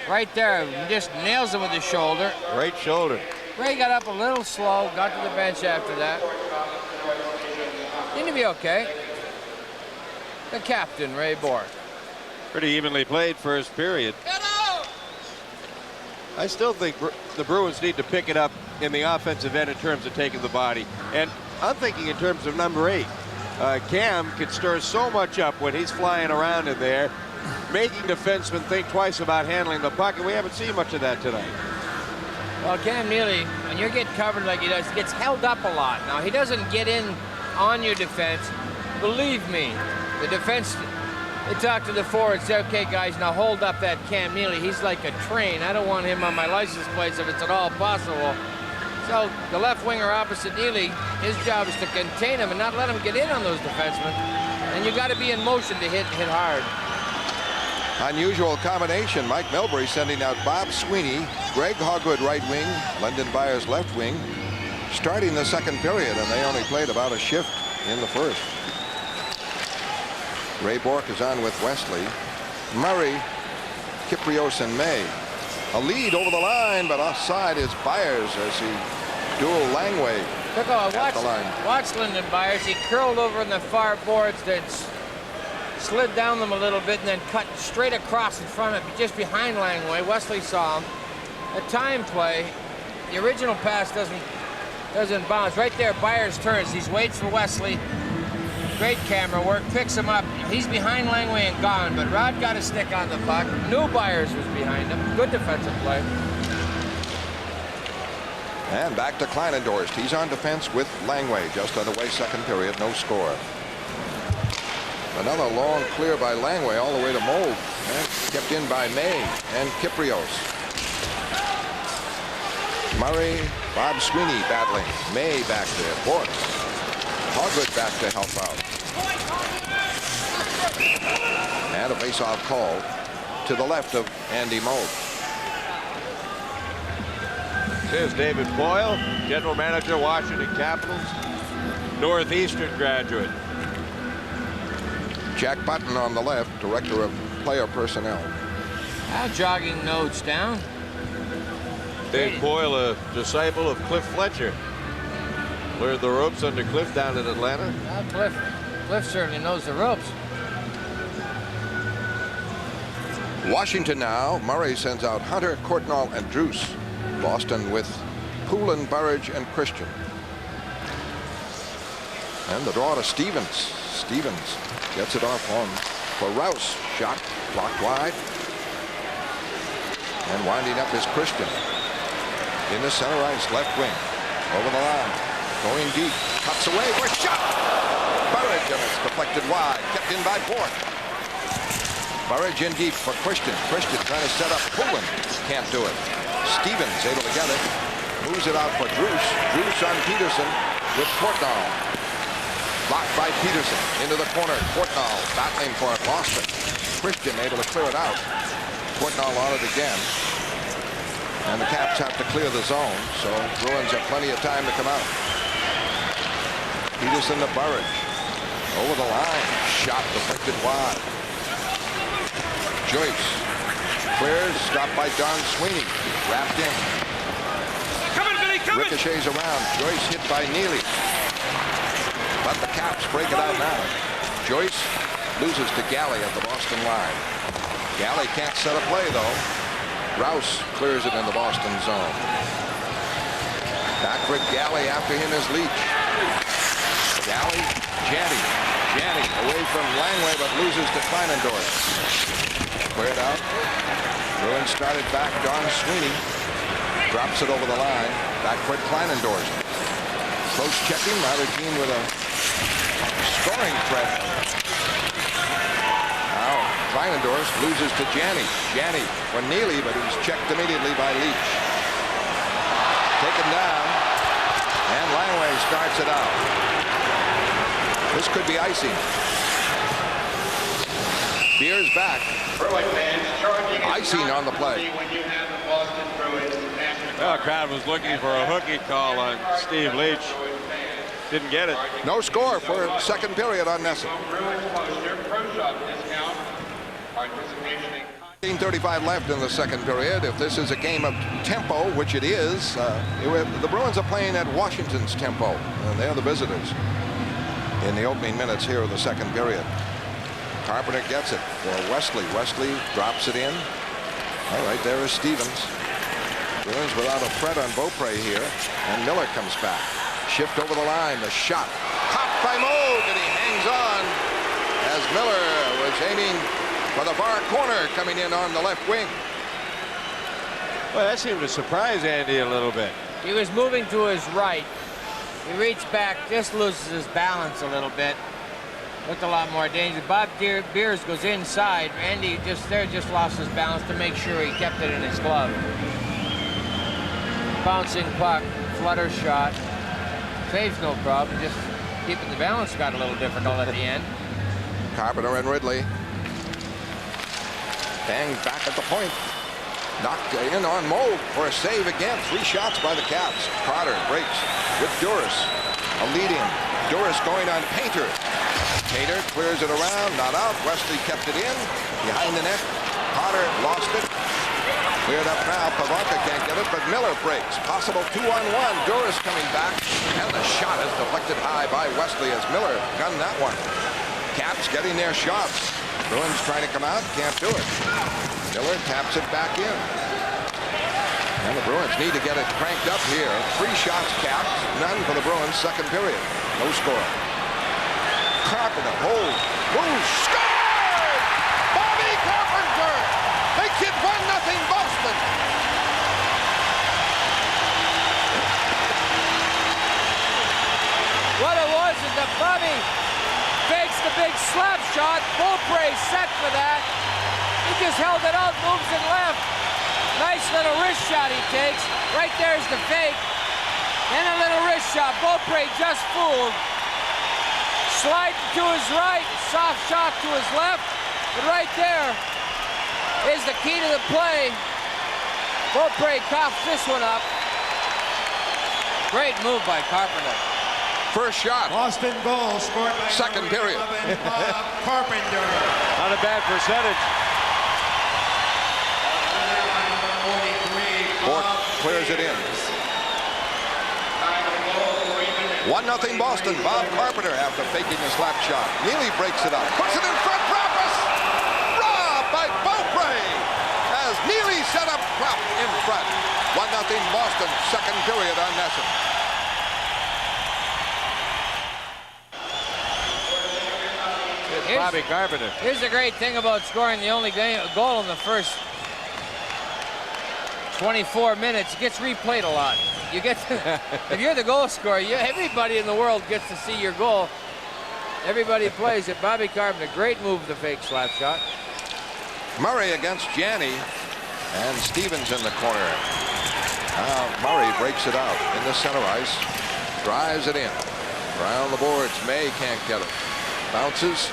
Right there, just nails him with his shoulder. Right shoulder. Ray got up a little slow, got to the bench after that. Seemed to be okay. The captain, Ray Bork. Pretty evenly played first period. I still think the Bruins need to pick it up in the offensive end in terms of taking the body. And I'm thinking in terms of number 8. Cam can stir so much up when he's flying around in there, making defensemen think twice about handling the puck, and we haven't seen much of that tonight. Well, Cam Neely, when you get covered like he does, gets held up a lot. Now, he doesn't get in on your defense. Believe me, the defense, they talk to the forwards, say, okay, guys, now hold up that Cam Neely. He's like a train. I don't want him on my license plates if it's at all possible. So the left winger opposite Neely, his job is to contain him and not let him get in on those defensemen. And you got to be in motion to hit hard. Unusual combination. Mike Milbury sending out Bob Sweeney, Greg Hogwood right wing, Lyndon Byers left wing, starting the second period, and they only played about a shift in the first. Ray Bork is on with Wesley. Murray, Kyprios, and May. A lead over the line, but offside is Byers as he duel Langway at the line. Watch Lyndon Byers. He curled over in the far boards, then slid down them a little bit, and then cut straight across in front of, just behind Langway. Wesley saw him. A time play. The original pass doesn't bounce. Right there, Byers turns. He waits for Wesley. Great camera work. Picks him up. He's behind Langway and gone, but Rod got a stick on the puck. Knew Byers was behind him. Good defensive play. And back to Kleinendorst. He's on defense with Langway. Just underway second period. No score. Another long clear by Langway all the way to Moog. And kept in by May and Kyprios. Murray, Bob Sweeney battling. May back there. Bork. Hogwood back to help out. And a face-off call to the left of Andy Moog. Here's David Boyle, general manager, Washington Capitals, Northeastern graduate. Jack Button on the left, director of player personnel. Jogging notes down. Dave Boyle, a disciple of Cliff Fletcher. Learned the ropes under Cliff down in Atlanta. Cliff certainly knows the ropes. Washington now. Murray sends out Hunter, Courtnall, and Druce. Boston with Poulin, Burridge, and Christian. And the draw to Stevens. Stevens gets it off on for Rouse. Shot blocked wide. And winding up is Christian. In the center ice, left wing. Over the line. Going deep. Cuts away. We're shot. Burridge, and it's deflected wide. Kept in by Bork. Burridge in deep for Christian. Christian trying to set up Poulin. Can't do it. Stevens able to get it. Moves it out for Druce. Druce on Peterson with Courtnall. Blocked by Peterson. Into the corner. Courtnall battling for it. Lost it. Christian able to clear it out. Courtnall on it again. And the Caps have to clear the zone, so Bruins have plenty of time to come out. Peterson to Burridge. Over the line. Shot deflected wide. Joyce clears. Stopped by Don Sweeney. Wrapped in. Coming, Billy, coming. Ricochets around. Joyce hit by Neely. But the Caps break it out now. Joyce loses to Galley at the Boston line. Galley can't set a play, though. Rouse clears it in the Boston zone. Back for Galley. After him is Leach. Galley, Janney. Janney away from Langway, but loses to Kleinendorf. Cleared out. Bruins started back. Don Sweeney drops it over the line. Back for Kleinendorf. Close checking. Neither team with a scoring threat. Now Kleinendorf loses to Janney. Janney for Neely, but he's checked immediately by Leach. Taken down. And Langway starts it out. This could be icing. Beers back. Icing on the play. Well, the crowd was looking for a hooky call on Steve Leach. Didn't get it. No score for second period on Nesson. 15:35 left in the second period. If this is a game of tempo, which it is, the Bruins are playing at Washington's tempo, and they're the visitors in the opening minutes here of the second period. Carpenter gets it for Wesley. Wesley drops it in. All right, there is Stevens. Bruins without a threat on Beaupre here, and Miller comes back. Shift over the line, the shot. Popped by Moog, and he hangs on as Miller was aiming for the far corner coming in on the left wing. Well, that seemed to surprise Andy a little bit. He was moving to his right. He reached back, just loses his balance a little bit. Looked a lot more dangerous. Bob Beers goes inside. Andy just lost his balance to make sure he kept it in his glove. Bouncing puck, flutter shot. Saves no problem, just keeping the balance got a little difficult at the end. Carpenter and Ridley. Bang back at the point. Knocked in on Moog for a save again. 3 shots by the Caps. Trotter breaks with Duras. A lead in. Duras going on Painter. Painter clears it around, not out. Wesley kept it in. Behind the net. Potter lost it. Cleared up now. Pavanka can't get it, but Miller breaks. Possible 2-on-1. Duras coming back. And the shot is deflected high by Wesley as Miller gunned that one. Caps getting their shots. Bruins trying to come out. Can't do it. Miller taps it back in. And the Bruins need to get it cranked up here. 3 shots Caps. None for the Bruins. Second period. No score. Carpenter hold. Moog scored! Bobby Carpenter makes it 1-0 Boston. What it was is that Bobby fakes the big slap shot. Beaupre set for that. He just held it out, moves it left. Nice little wrist shot he takes. Right there's the fake. Then a little wrist shot. Beaupre just fooled. Sliding to his right, soft shot to his left. But right there is the key to the play. Beaupre coughs this one up. Great move by Carpenter. First shot. Boston goal scored by second period. Bob Carpenter. Not a bad percentage. Bork clears it in. 1-0 Boston. Bob Carpenter after faking the slap shot. Neely breaks it up. Puts it in front. Proppus! Robbed by Beaupre as Neely set up Prop in front. 1-0 Boston. Second period on Nesson. Bobby Carpenter. Here's the great thing about scoring the only goal in the first 24 minutes. It gets replayed a lot. You get to, if you're the goal scorer, everybody in the world gets to see your goal. Everybody plays it. Bobby Carpenter, great move, the fake slap shot. Murray against Janney, and Stevens in the corner. Now Murray breaks it out in the center ice, drives it in. Around the boards, May can't get it. Bounces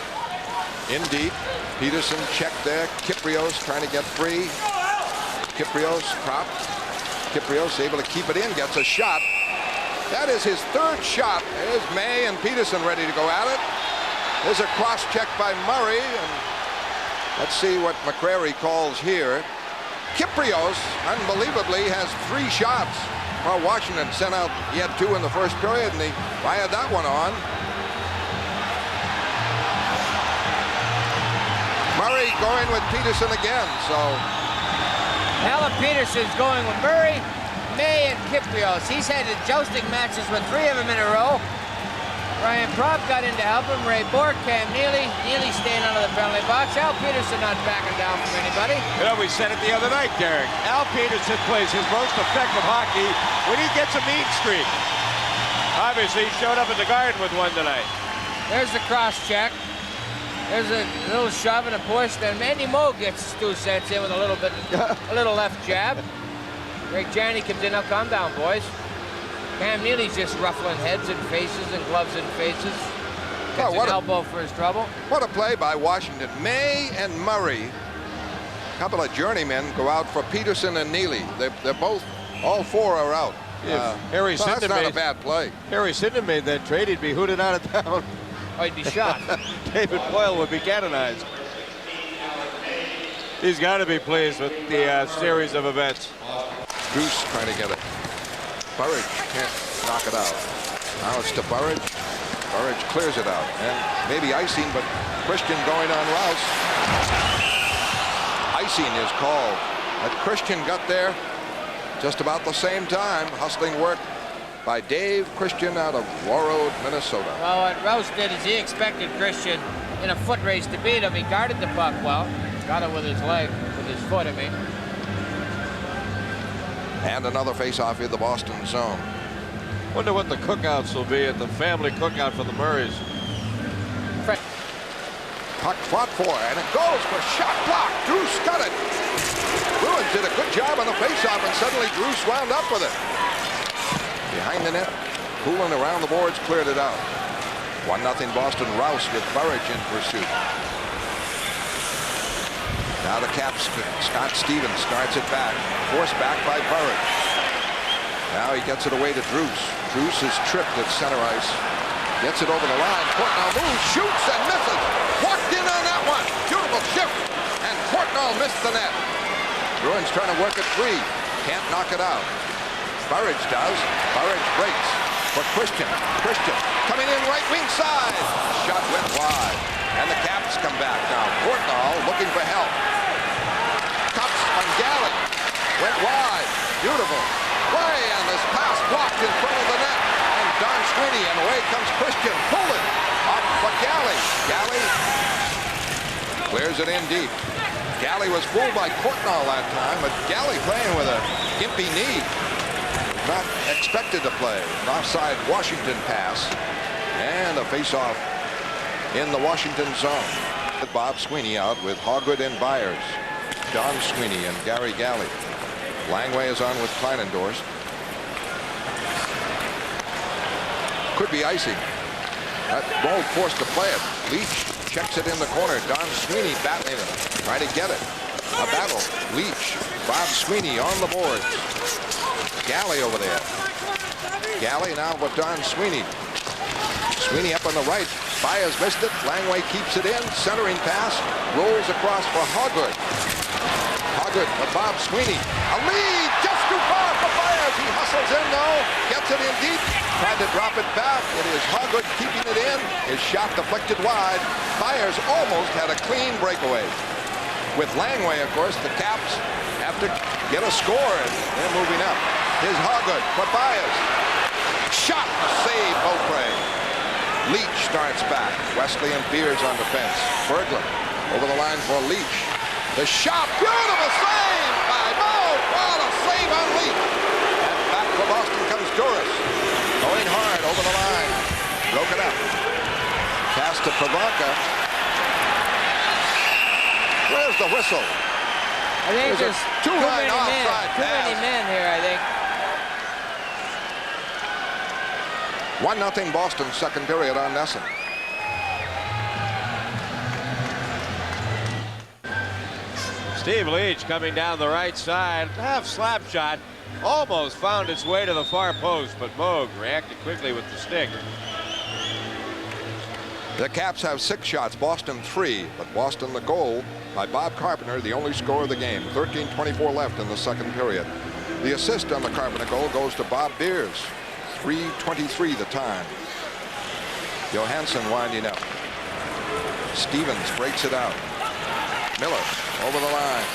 in deep. Peterson checked there. Kyprios trying to get free. Kyprios propped. Kyprios able to keep it in, gets a shot. That is his third shot. There's May and Peterson ready to go at it. There's a cross check by Murray, and let's see what McCrary calls here. Kyprios, unbelievably, has 3 shots. Well, Washington sent out, he had 2 in the first period, and he fired that one on. Murray going with Peterson again, so. Alan Peterson's going with Murray, May, and Kyprios. He's had jousting matches with 3 of them in a row. Ryan Propp got in to help him. Ray Bork, Cam Neely. Neely staying under the penalty box. Al Peterson not backing down from anybody. You know, we said it the other night, Derek. Al Peterson plays his most effective hockey when he gets a mean streak. Obviously, he showed up at the Garden with one tonight. There's the cross check. There's a little shove and a push. Then Andy Moog gets his 2 cents in with a little bit, a little left jab. Greg Janney comes in. Now calm down, boys. Cam Neely's just ruffling heads and faces and gloves and faces. Oh, Gets an elbow for his trouble. What a play by Washington. May and Murray, a couple of journeymen, go out for Peterson and Neely. They're both, all four are out. Harry So that's Sinden not a made, bad play. Harry Sinden made that trade, he'd be hooted out of town. Oh, he'd be shot. David Boyle would be canonized. He's got to be pleased with the series of events. Goose trying to get it. Burridge can't knock it out. Now it's to Burridge. Burridge clears it out. And maybe icing, but Christian going on Rouse. Icing is called. But Christian got there just about the same time. Hustling work by Dave Christian out of Warroad, Minnesota. Well, what Rouse did is he expected Christian in a foot race to beat him. He guarded the puck well. Got it with his leg, with his foot, I mean. And another face-off in the Boston zone. Wonder what the cookouts will be at the family cookout for the Murrays. Puck fought for, and it goes for shot block. Drews got it. Bruins did a good job on the face-off, and suddenly Drews wound up with it. Behind the net, cooling around the boards, cleared it out. 1-0 Boston. Rouse with Burridge in pursuit. Now the Caps, Scott Stevens starts it back. Forced back by Burridge. Now he gets it away to Drews. Drews is tripped at center ice. Gets it over the line. Portnoy moves, shoots, and misses. Walked in on that one. Beautiful shift. And Portnoy missed the net. Bruins trying to work it free. Can't knock it out. Burridge does. Burridge breaks for Christian. Christian coming in right wing side. Shot went wide. And the Caps come back now. Portnoy looking for help. Cups on Galley. Went wide. Beautiful play, and this pass blocked in front of the net. And Don Sweeney, and away comes Christian. Pull it up for Galley. Galley clears it in deep. Galley was fooled by Portnoy that time, but Galley playing with a gimpy knee. Not expected to play. An offside Washington pass. And a face-off in the Washington zone. Bob Sweeney out with Hogwood and Byers. Don Sweeney and Gary Galley. Langway is on with Kleinendorst. Could be icing. That ball forced to play it. Leach checks it in the corner. Don Sweeney battling it. Trying to get it. A battle. Leach. Bob Sweeney on the boards. Galley over there. Galley now with Don Sweeney. Sweeney up on the right. Byers missed it. Langway keeps it in. Centering pass. Rolls across for Hogwood. Hogwood for Bob Sweeney. A lead just too far for Byers. He hustles in though. Gets it in deep. Tried to drop it back. It is Hogwood keeping it in. His shot deflected wide. Byers almost had a clean breakaway. With Langway, of course, the Caps have to get a score, and they're moving up. Here's Hogwood for Byers. Shot, save, Beaupre. Leach starts back. Wesley and Beers on defense. Berglund over the line for Leach. The shot, beautiful save by Moog. What a save on Leach. And back for Boston comes Duras. Going hard over the line. Broken up. Pass to Pavanka. Where's the whistle? I think there's too many two-line men. offside Too many pass. men here, I think. 1-0 Boston, second period on Nesson. Steve Leach coming down the right side. Half slap shot. Almost found its way to the far post, but Moog reacted quickly with the stick. The Caps have 6 shots, Boston 3, but Boston the goal by Bob Carpenter, the only score of the game. 13:24 left in the second period. The assist on the Carpenter goal goes to Bob Beers. 3:23 the time. Johansson winding up. Stevens breaks it out. Miller over the line.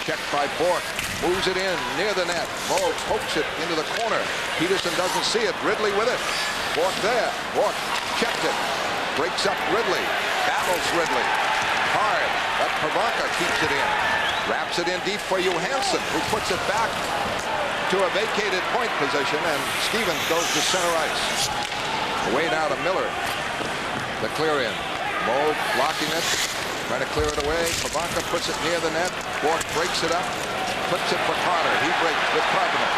Checked by Bork. Moves it in near the net. Moog pokes it into the corner. Peterson doesn't see it. Ridley with it. Bork there. Bork checked it. Breaks up Ridley. Battles Ridley. Hard. But Pavanka keeps it in. Wraps it in deep for Johansson, who puts it back to a vacated point position, and Stevens goes to center ice. Away now to Miller. The clear in. Moog blocking it. Trying to clear it away. Pavanka puts it near the net. Bork breaks it up. Puts it for Carter. He breaks with Carpenter.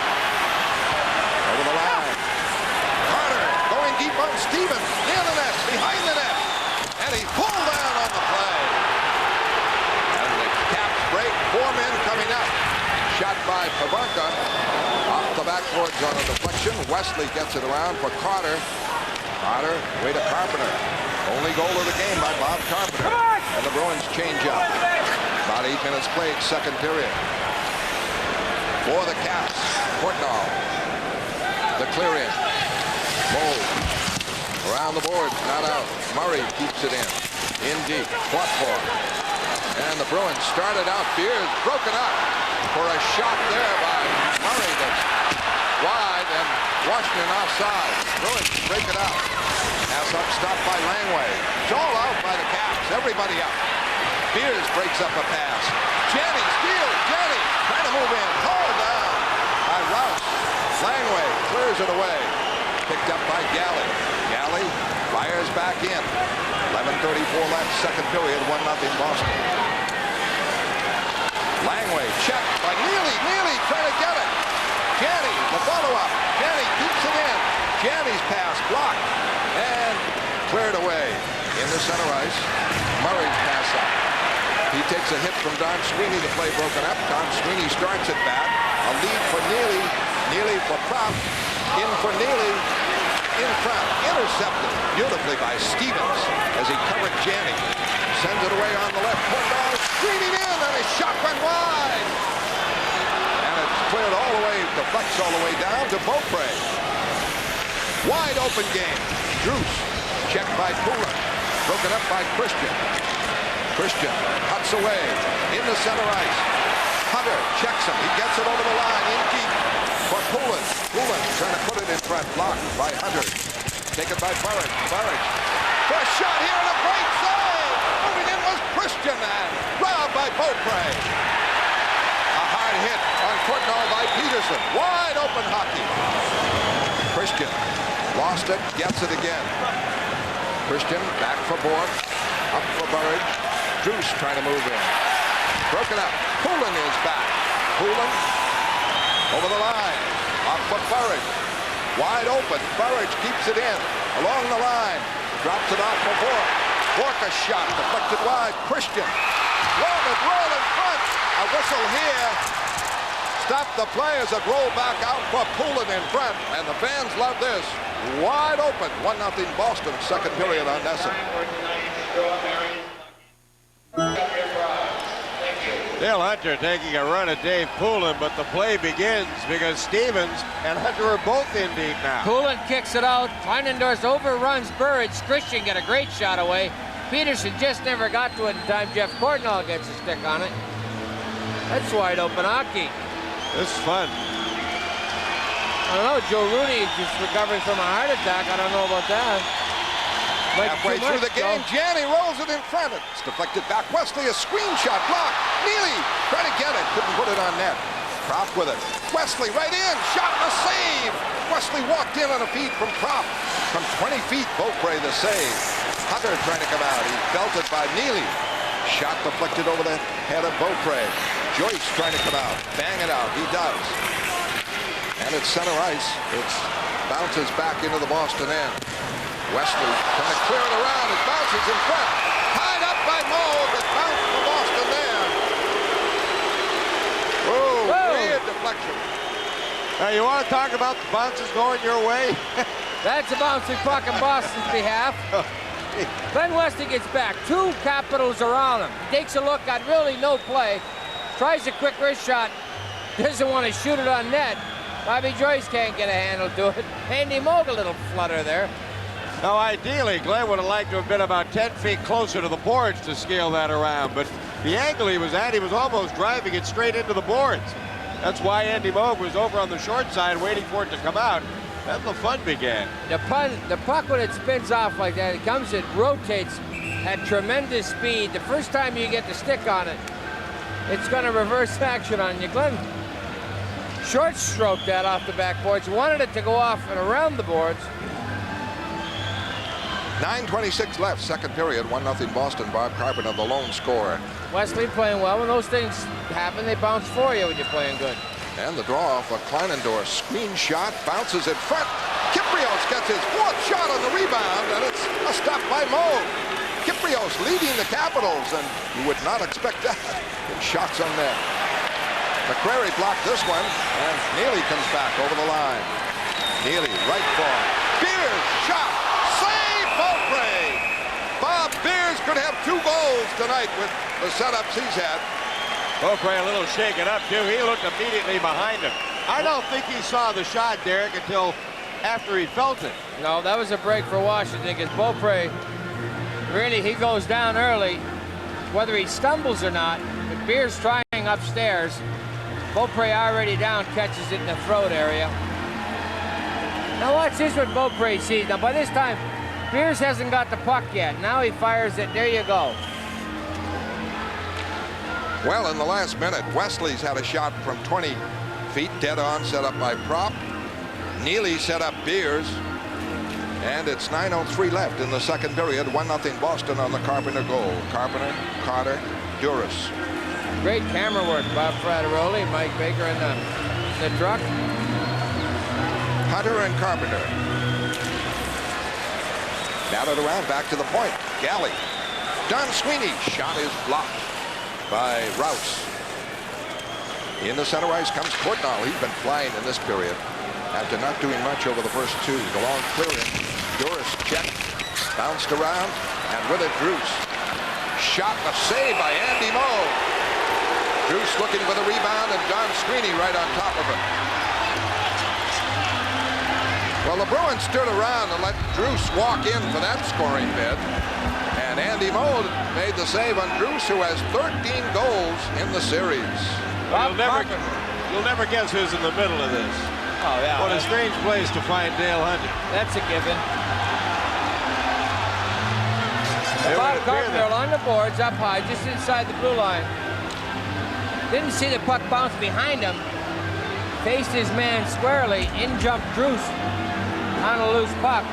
Over the line. deep on Stevens. Near the net, behind the net. And he pulled down on the play. And the Caps break. 4 men coming up. Shot by Pavanka. Off the backboards on a deflection. Wesley gets it around for Carter. Carter, way to Carpenter. Only goal of the game by Bob Carpenter. And the Bruins change up. About 8 minutes played, second period. For the Caps, Portnoy. The clear in. Moog. Around the boards, not out. Murray keeps it in. In deep, fought for. And the Bruins started out. Beers broken up for a shot there by Murray that's wide and Washington offside. Bruins break it out. Pass up, stopped by Langway. It's all out by the Caps. Everybody up. Beers breaks up a pass. Janney steals. Janney trying to move in. Hauled down by Rouse. Langway clears it away. Picked up by Galley. Galley fires back in. 11:34 left, second period, 1-0 Boston. Langway checked by Neely. Neely trying to get it. Janney, the follow-up. Janney keeps it in. Janney's pass blocked and cleared away. In the center ice, Murray's pass up. He takes a hit from Don Sweeney. The play broken up. Don Sweeney starts it back. A lead for Neely. Neely for Propp. In for Neely. In front. Intercepted beautifully by Stevens as he covered Janney. Sends it away on the left. Portnoy screaming in, and his shot went wide. And it's cleared all the way, deflects all the way down to Beaupre. Wide open game. Druce checked by Pula. Broken up by Christian. Christian cuts away in the center ice. Hunter checks him. He gets it over the line in deep for Pullen. Pullen trying to put it in front. Blocked by Hunter. Taken by Burridge. Burridge. First shot here and a great save. Moving in was Christian and robbed by Beaupre. A hard hit on Portnoy by Peterson. Wide open hockey. Christian lost it. Gets it again. Christian back for Bork. Up for Burridge. Druce trying to move in. Broken up. Pullen is back. Pullen over the line. Up for Burridge. Wide open. Burridge keeps it in. Along the line. Drops it off for Bork. Bork a shot. Deflected wide. Christian. Roll in front. A whistle here. Stop the play as it rolled back out for Pullen in front. And the fans love this. Wide open. 1-0 Boston. Second period on Nesson. Dale Hunter taking a run at Dave Poulin, but the play begins because Stevens and Hunter are both in deep now. Poulin kicks it out. Kleinendorf overruns Burridge. Christian got a great shot away. Peterson just never got to it in time. Jeff Portnoy gets a stick on it. That's wide open hockey. This is fun. I don't know. Joe Rooney just recovering from a heart attack. I don't know about that. Halfway through the game, Janney rolls it in front. It's deflected back. Wesley, a screenshot block. Neely trying to get it. Couldn't put it on net. Propp with it. Wesley right in. Shot and a save. Wesley walked in on a feed from Propp. From 20 feet, Beaupre the save. Hunter trying to come out. He's belted by Neely. Shot deflected over the head of Beaupre. Joyce trying to come out. Bang it out. He does. And it's center ice. It bounces back into the Boston end. Wesley trying to clear it around. It bounces in front. Tied up by Moog. It bounced for Boston there. Whoa, weird deflection. Now, you want to talk about the bounces going your way? That's a bouncing puck on Boston's behalf. Glenn Wesley gets back. 2 Capitals around him. He takes a look, got really no play. Tries a quick wrist shot. Doesn't want to shoot it on net. Bobby Joyce can't get a handle to it. Andy Moog a little flutter there. Now, ideally, Glenn would have liked to have been about 10 feet closer to the boards to scale that around, but the angle he was at, he was almost driving it straight into the boards. That's why Andy Moog was over on the short side waiting for it to come out. Then the fun began. The puck, when it spins off like that, it rotates at tremendous speed. The first time you get the stick on it, it's going to reverse action on you. Glenn short stroked that off the backboards, wanted it to go off and around the boards. 9:26 left, second period, 1-0 Boston. Bob Carpenter, the lone scorer. Wesley playing well. When those things happen, they bounce for you when you're playing good. And the draw for Kleinendorf. Screen shot, bounces in front. Kyprios gets his 4th shot on the rebound, and it's a stop by Moog. Kyprios leading the Capitals, and you would not expect that in shots on net. McCrary blocked this one, and Neely comes back over the line. Neely, right ball. Beers, shot, save, Beaupre! Bob Beers could have 2 goals tonight with the setups he's had. Beaupre a little shaken up, too. He looked immediately behind him. I don't think he saw the shot, Derek, until after he felt it. No, that was a break for Washington because Beaupre, really, he goes down early, whether he stumbles or not. But Beers trying upstairs. Beaupre already down, catches it in the throat area. Now watch this what Beaupre sees. Now by this time, Beers hasn't got the puck yet. Now he fires it. There you go. Well, in the last minute, Wesley's had a shot from 20 feet, dead on, set up by Prop. Neely set up Beers. And it's 9:03 left in the second period. 1-0 Boston on the Carpenter goal. Carpenter, Carter, Duras. Great camera work, Bob Frateroli, Mike Baker in the truck. Hunter and Carpenter. Batted around, back to the point. Galley. Don Sweeney. Shot is blocked by Rouse. In the center ice comes Courtnall. He's been flying in this period after not doing much over the first 2. The long clearing. Duras checked. Bounced around. And with it, Drews. Shot, a save by Andy Moog. Drews looking for the rebound, and Don Sweeney right on top of him. Well, the Bruins stood around and let Drews walk in for that scoring bid. And Andy Moog made the save on Drews, who has 13 goals in the series. Well, you'll never guess who's in the middle of this. Oh, yeah. What a strange place to find Dale Hunter. That's a given. It would Bob appear Carpenter along the boards, up high, just inside the blue line. Didn't see the puck bounce behind him. Faced his man squarely. In jumped Drews on a loose puck.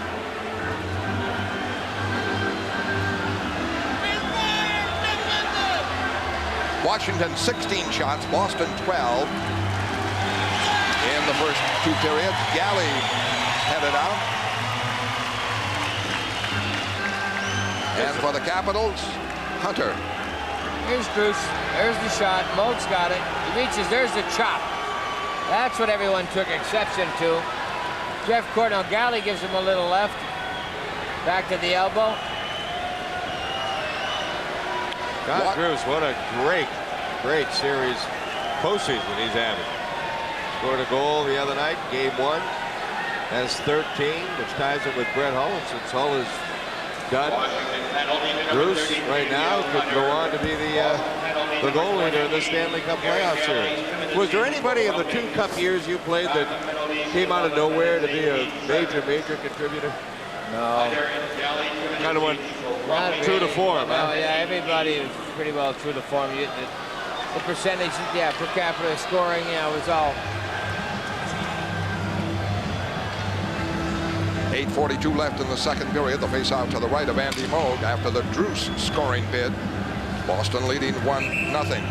Washington 16 shots, Boston 12 in the first 2 periods. Galley headed out. And for the Capitals, Hunter. Here's Drews. There's the shot. Moog's got it. He reaches. There's the chop. That's what everyone took exception to. Jeff Courtnall. Galley gives him a little left. Back to the elbow. God, Drews, what a great series postseason he's having. Scored a goal the other night, game 1. Has 13, which ties him with Brett Hull. And since Hull is done, Drews right now could go on to be the goal leader in the Stanley Cup playoff series. Was there anybody in the 2 cup years you played that came out of nowhere to be a major contributor? No. Kind of went true to form. Well, yeah, everybody was pretty well true to form. The percentage, yeah, per capita scoring, yeah, was all. 8:42 left in the second period. The face-off to the right of Andy Moog after the Drews scoring bid. Boston leading 1-0.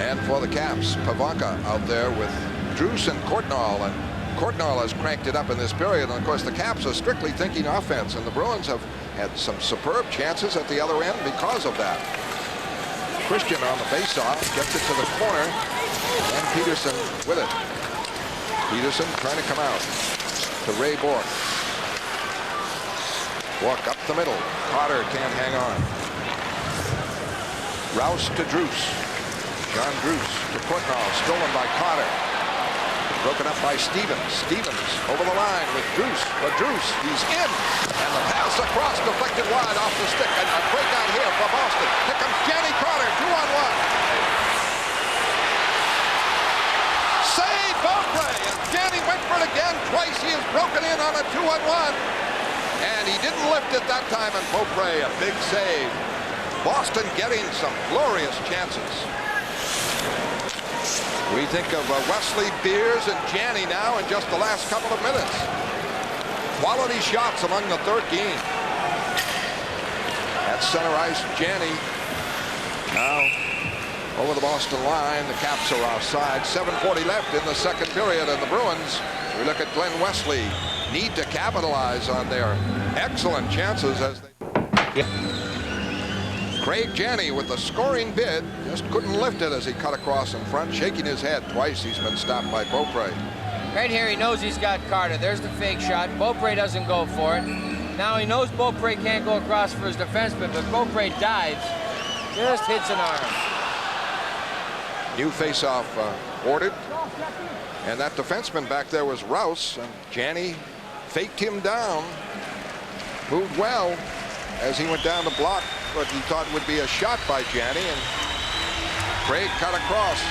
And for the Caps, Pavanka out there with Drews and Courtnall. And Courtnall has cranked it up in this period. And, of course, the Caps are strictly thinking offense. And the Bruins have had some superb chances at the other end because of that. Christian on the face-off, gets it to the corner. And Peterson with it. Peterson trying to come out to Ray Bourque. Walk up the middle. Carter can't hang on. Rouse to Drews. John Drews to Courtnall. Stolen by Carter. Broken up by Stevens. Stevens over the line with Drews. But Drews, he's in. And the pass across, deflected wide off the stick. And a breakout here for Boston. Here comes Janny Carter, 2-on-1. Save Beaupre. And Janny went for it again. Twice he has broken in on a 2-on-1. And he didn't lift it that time. And Beaupre, a big save. Boston getting some glorious chances. We think of Wesley, Beers, and Janny now in just the last couple of minutes. Quality shots among the 13. At center ice, Janny now over the Boston line. The Caps are offside. 7:40 left in the second period, and the Bruins We look at Glenn Wesley. Need to capitalize on their excellent chances as they... Craig Janney with the scoring bid, just couldn't lift it as he cut across in front, shaking his head twice. He's been stopped by Beaupre. Right here, he knows he's got Carter. There's the fake shot. Beaupre doesn't go for it. Now he knows Beaupre can't go across for his defenseman, but Beaupre dives, just hits an arm. New faceoff ordered, and that defenseman back there was Rouse, and Janney faked him down, moved well as he went down the block, but he thought would be a shot by Janney, and Craig cut across.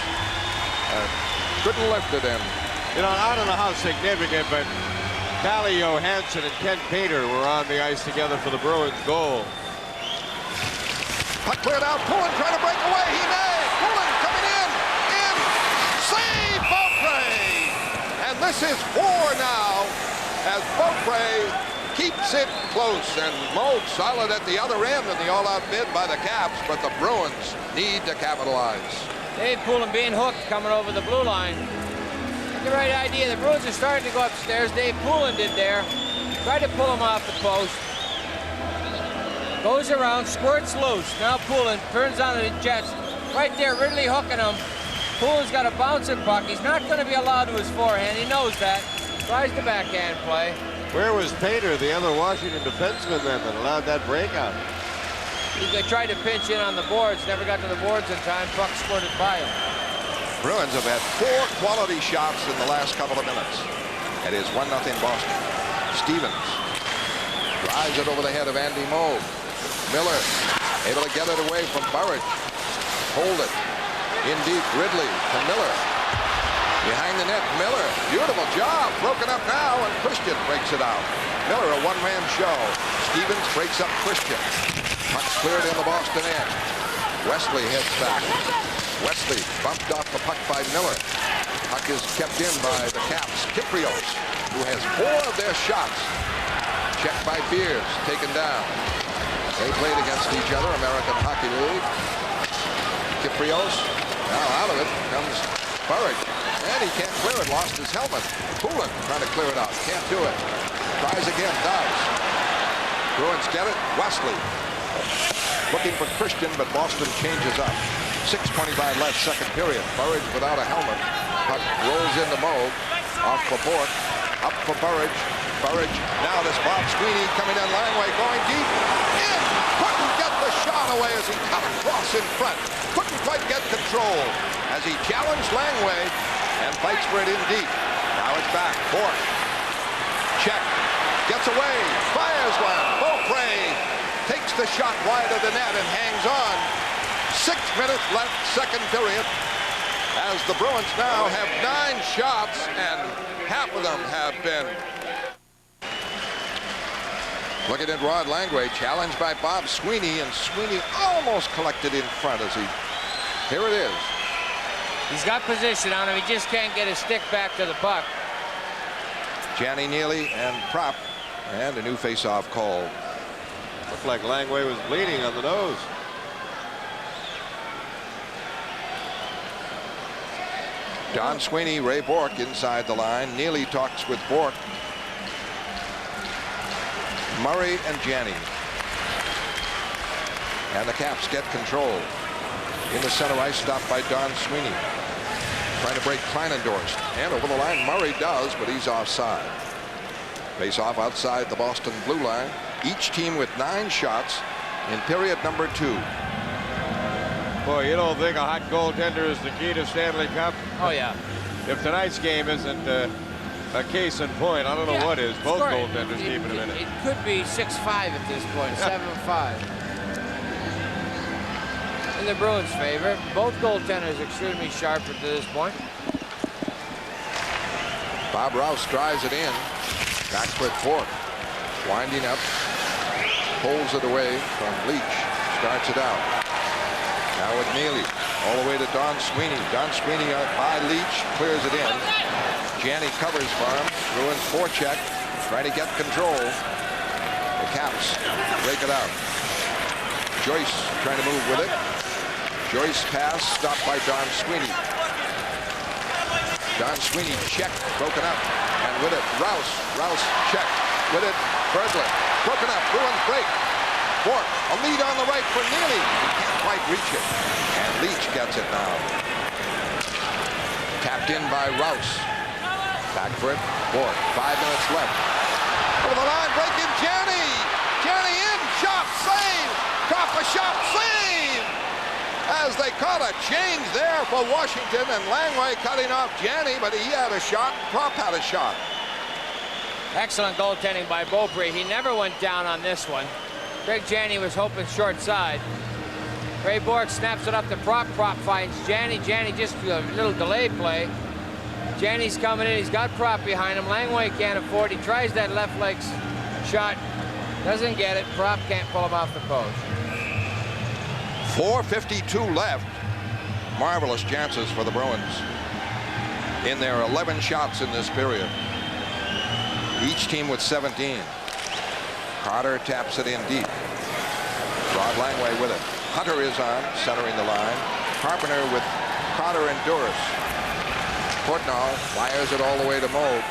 Couldn't lift it in. You know, I don't know how significant, but Calle Johansson and Ken Painter were on the ice together for the Bruins goal. Puck cleared out. Poulin trying to break away. He may. Poulin coming in. Save Beaupre. And this is 4 now as Beaupre keeps it close. And Moog solid at the other end in the all-out bid by the Caps, but the Bruins need to capitalize. Dave Poulin being hooked coming over the blue line. The right idea. The Bruins are starting to go upstairs. Dave Poulin did there. Tried to pull him off the post. Goes around, squirts loose. Now Poulin turns on the Jets. Right there, Ridley hooking him. Poulin's got a bouncing puck. He's not going to be allowed to his forehand. He knows that. Tries the backhand play. Where was Painter, the other Washington defenseman, then that allowed that breakout? He tried to pinch in on the boards. Never got to the boards in time. Puck squirted by him. Bruins have had 4 quality shots in the last couple of minutes. It is 1-0 Boston. Stevens drives it over the head of Andy Moog. Miller able to get it away from Burridge. Hold it. In deep, Ridley to Miller. Behind the net, Miller. Beautiful job. Broken up now, and Christian breaks it out. Miller, a one-man show. Stevens breaks up Christian. Puck's cleared in the Boston end. Wesley heads back. Wesley bumped off the puck by Miller. Puck is kept in by the Caps. Kyprios, who has 4 of their shots. Checked by Beers, taken down. They played against each other, American Hockey League. Kyprios, now out of it comes Burridge. And he can't clear it, lost his helmet. Poulin trying to clear it out, can't do it. Tries again, does. Bruins get it, Wesley. Looking for Christian, but Boston changes up. 6:25 left, second period. Burridge without a helmet. Puck rolls into Moog. Off for Bourque. Up for Burridge. Burridge. Now this Bob Sweeney coming in Langway, going deep. In. Couldn't get the shot away as he cut across in front. Couldn't quite get control as he challenged Langway and fights for it in deep. Now it's back. Bourque. Check. Gets away. Fires one. Beaupre takes the shot wide of the net and hangs on. 6 minutes left, second period, as the Bruins now have 9 shots, and half of them have been. Looking at Rod Langway, challenged by Bob Sweeney, and Sweeney almost collected in front as he, here it is. He's got position on him. He just can't get his stick back to the puck. Janney, Neely, and Propp, and a new face-off call. Looked like Langway was bleeding on the nose. Don Sweeney, Ray Bourque inside the line. Neely talks with Bourque. Murray and Janney. And the Caps get control. In the center ice, stopped by Don Sweeney. Trying to break Kleinendorst. And over the line, Murray does, but he's offside. Face off outside the Boston blue line. Each team with 9 shots in period number 2. Boy, you don't think a hot goaltender is the key to Stanley Cup? Oh, yeah. If tonight's game isn't a case in point, I don't know what is. Both goaltenders keeping him in it. It could be 6-5 at this point, 7-5. In the Bruins' favor. Both goaltenders extremely sharp at this point. Bob Rouse drives it in. Backsplit Bourque. Winding up. Pulls it away from Leach. Starts it out. Now with Neely, all the way to Don Sweeney. Don Sweeney by Leach, clears it in. Janney covers for him. Bruins forecheck, trying to get control. The Caps break it out. Joyce trying to move with it. Joyce pass, stopped by Don Sweeney. Don Sweeney checked, broken up, and with it. Rouse check with it. Berglund broken up. Bruins break. Bork, a lead on the right for Neely. Can't quite reach it. And Leach gets it now. Tapped in by Rouse. Back for it. Bork. 5 minutes left. Over the line, breaking Janney. Janney in. Shot. Save. Drop a shot. Save. As they caught a change there for Washington, and Langway cutting off Janney, but he had a shot. Prop had a shot. Excellent goaltending by Beaupre. He never went down on this one. Greg Janney was hoping short side. Ray Bourque snaps it up to Prop. Prop finds Janney. Janney just a little delay play. Janney's coming in. He's got Prop behind him. Langway can't afford. He tries that left leg shot. Doesn't get it. Prop can't pull him off the post. 4:52 left. Marvelous chances for the Bruins in their 11 shots in this period. Each team with 17. Carter taps it in deep. Rod Langway with it. Hunter is on, centering the line. Carpenter with Carter and Duras. Portnoy fires it all the way to Moog.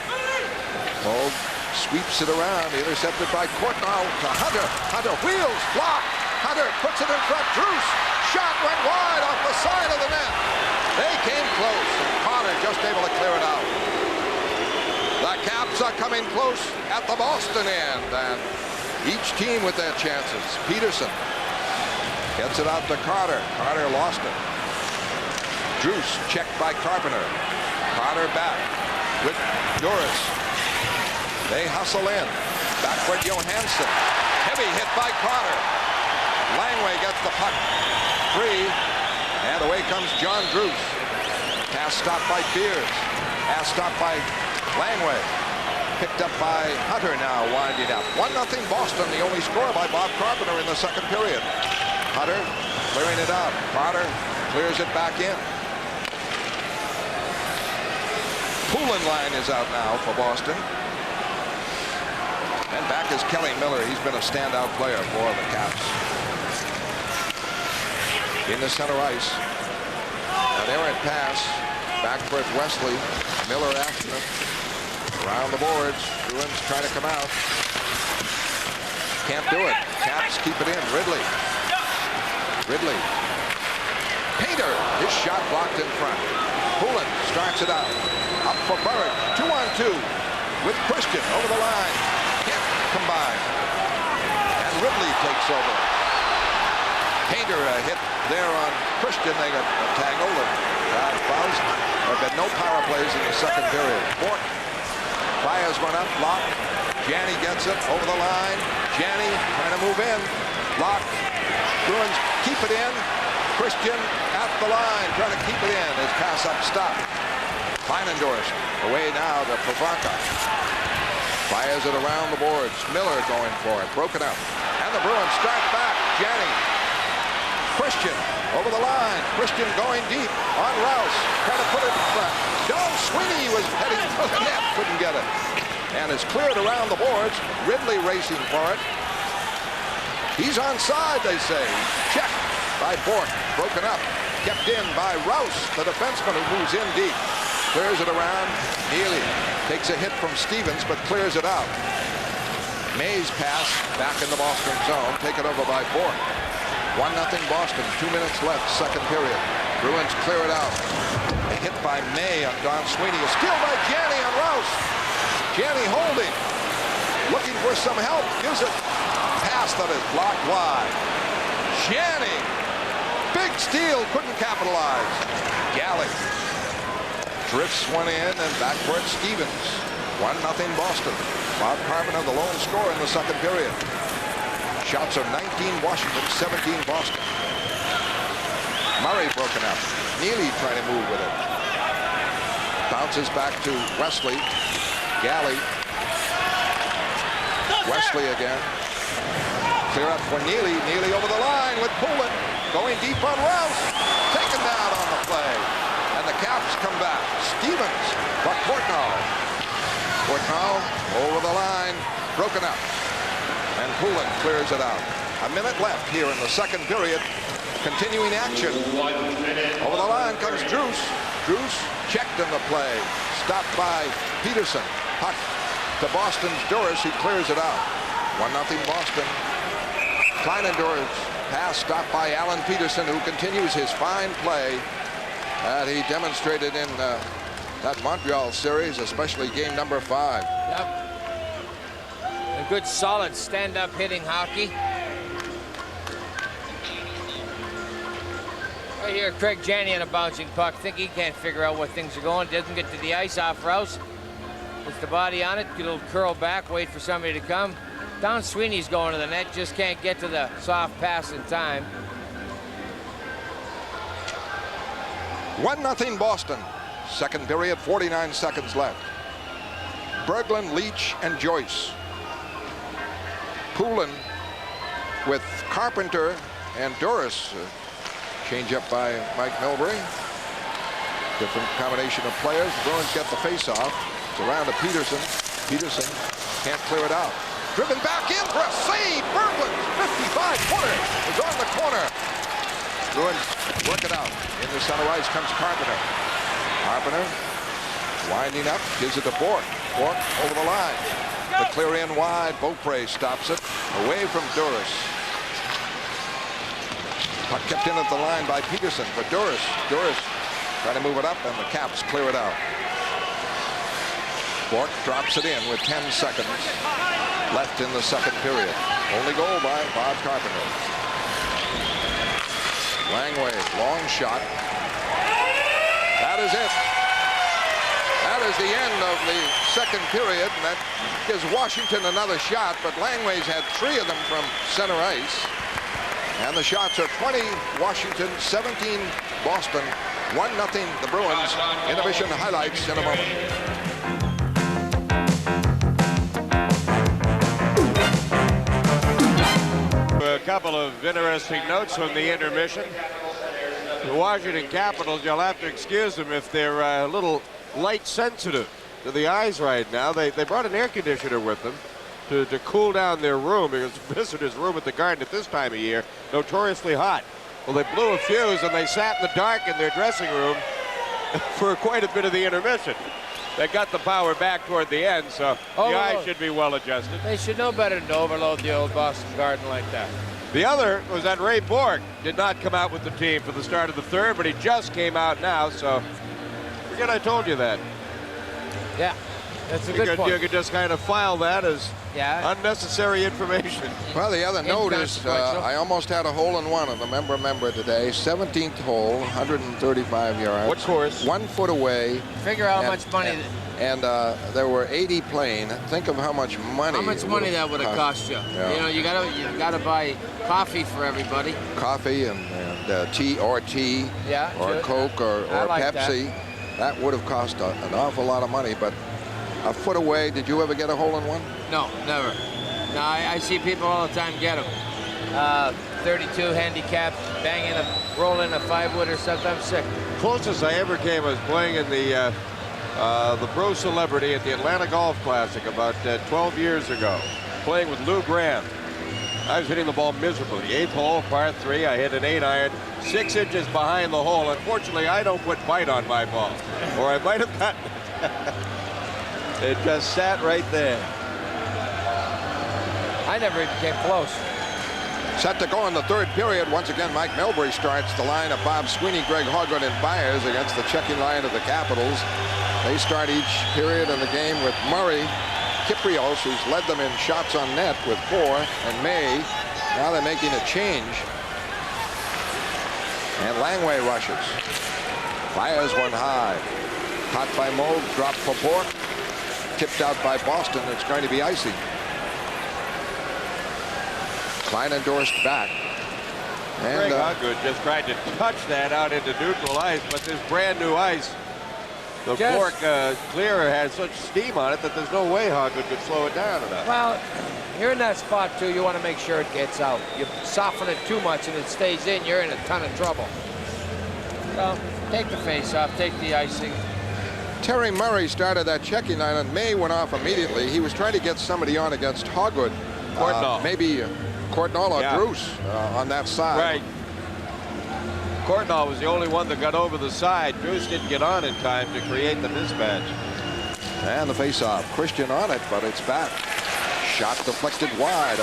Moog sweeps it around, intercepted by Portnoy to Hunter. Hunter wheels, block. Hunter puts it in front. Druce. Shot went wide off the side of the net. They came close, and Carter just able to clear it out. The Caps are coming close at the Boston end, and each team with their chances. Peterson gets it out to Carter. Carter lost it. Druce checked by Carpenter. Carter back with Duras. They hustle in. Backward Johansson. Heavy hit by Carter. Langway gets the puck. Free. And away comes John Druce. Pass stopped by Beers. Pass stopped by Langway. Picked up by Hunter now, winding up. 1-0 Boston, the only score by Bob Carpenter in the second period. Hunter clearing it out. Carter clears it back in. Poulin line is out now for Boston. And back is Kelly Miller. He's been a standout player for the Caps. In the center ice. An errant pass. Back for it, Wesley. Miller after him. Around the boards. Bruins trying to come out. Can't do it. Caps keep it in. Ridley. Painter. His shot blocked in front. Poulin starts it out. Up for Burke. 2-on-2 with Christian over the line. Can't combine. And Ridley takes over. Painter hit there on Christian. They got tangled and fouls. There have been no power plays in the second period. Bork fires one up, blocked. Janney gets it over the line. Janney trying to move in. Blocked. Bruins keep it in. Christian at the line trying to keep it in. His pass up stopped. Feinendorf away now to Pavanka. Fires it around the boards. Miller going for it. Broken up. And the Bruins start back. Janney. Christian over the line. Christian going deep on Rouse. Trying to put it in front. Don Sweeney was heading for the net. Couldn't get it. And is cleared around the boards. Ridley racing for it. He's onside, they say. Check by Bork. Broken up. Kept in by Rouse, the defenseman who moves in deep. Clears it around. Neely takes a hit from Stevens, but clears it out. May's pass back in the Boston zone. Taken over by Bork. 1-0 Boston. 2 minutes left, second period. Bruins clear it out. A hit by May on Don Sweeney. A steal by Janney on Rouse. Janney holding. Looking for some help. Gives it. Pass that is blocked wide. Janney. Big steal. Couldn't capitalize. Galley drifts one in and back for it. Stevens. 1-0 Boston. Bob Carpenter the lone scorer in the second period. Shots are 19 Washington, 17 Boston. Murray broken up. Neely trying to move with it. Bounces back to Wesley. Galley. Wesley again. Clear up for Neely. Neely over the line with Poulin. Going deep on Rouse. Taken down on the play. And the Caps come back. Stevens. But Portnoy. Portnoy over the line. Broken up. And Poulin clears it out. A minute left here in the second period. Continuing action. Over the line comes Druce. Druce checked in the play. Stopped by Peterson. Puck to Boston's Duras. He clears it out. 1-0 Boston. Kleinendorf's pass stopped by Alan Peterson, who continues his fine play that he demonstrated in that Montreal series, especially game number 5. Yep. A good, solid stand-up hitting hockey. Right here, Craig Janney on a bouncing puck. Think he can't figure out where things are going. Doesn't get to the ice off Rouse. Puts the body on it. Get a little curl back. Wait for somebody to come. Don Sweeney's going to the net. Just can't get to the soft pass in time. 1-0 Boston. Second period, 49 seconds left. Berglund, Leach, and Joyce. Poulin with Carpenter and Duras. Change up by Mike Milbury. Different combination of players. The Bruins get the face-off. It's around to Peterson. Peterson can't clear it out. Driven back in for a save. Berglund, 55-footer, is on the corner. Bruins work it out. In the center ice comes Carpenter. Carpenter winding up, gives it to Bork. Bork over the line. The clear in wide. Beaupre stops it. Away from Duras. Puck kept in at the line by Peterson for Duras. Duras trying to move it up, and the Caps clear it out. Bork drops it in with 10 seconds left in the second period. Only goal by Bob Carpenter. Langway, long shot. That is it. That is the end of the second period, and that gives Washington another shot, but Langway's had 3 of them from center ice. And the shots are 20 Washington, 17 Boston, 1-0 the Bruins. Intermission highlights in a moment. A couple of interesting notes from the intermission. The Washington Capitals, you'll have to excuse them if they're a little light sensitive to the eyes right now. They brought an air conditioner with them to cool down their room, because the visitors' room at the Garden at this time of year, notoriously hot. Well, they blew a fuse and they sat in the dark in their dressing room for quite a bit of the intermission. They got the power back toward the end, so the eyes should be well adjusted. They should know better than to overload the old Boston Garden like that. The other was that Ray Bork did not come out with the team for the start of the third, but he just came out now, so forget I told you that. Yeah, that's a good point. You could just kind of file that as unnecessary information. Well, the other note is I almost had a hole-in-one on the member today. 17th hole, 135 yards. What course? 1 foot away. Figure out how much money. And there were 80 playing. Think of how much money. How much money that would have cost you. Yeah. You know, you gotta buy coffee for everybody. Coffee and tea or Coke or Pepsi. That would have cost an awful lot of money, but a foot away. Did you ever get a hole-in-one? No, never. No, I see people all the time get them. 32 handicapped, roll in a 5-wood or something. I'm sick. Closest I ever came was playing in the Pro Celebrity at the Atlanta Golf Classic about 12 years ago, playing with Lou Graham. I was hitting the ball miserably. 8th hole, par 3. I hit an 8-iron, 6 inches behind the hole. Unfortunately, I don't put bite on my ball, or I might have gotten it. It just sat right there. I never even came close. Set to go in the third period. Once again, Mike Milbury starts the line of Bob Sweeney, Greg Hoggard, and Byers against the checking line of the Capitals. They start each period in the game with Murray, Kiprios, who's led them in shots on net with 4, and May. Now they're making a change. And Langway rushes. Fires one high. Caught by Moog, dropped for Bork. Tipped out by Boston. It's going to be icing. Klein endorsed back. And Greg Hoggard just tried to touch that out into neutral ice, but this brand new ice, the Bork clearer has such steam on it that there's no way Hoggard could slow it down enough. Well, you're in that spot too. You want to make sure it gets out. You soften it too much and it stays in, you're in a ton of trouble. So take the face off, take the icing. Terry Murray started that checking line, and May went off immediately. He was trying to get somebody on against Hoggard. Maybe Courtnall or Bruce on that side. Right. Courtnall was the only one that got over the side. Bruce didn't get on in time to create the mismatch. And the face-off. Christian on it, but it's back. Shot deflected wide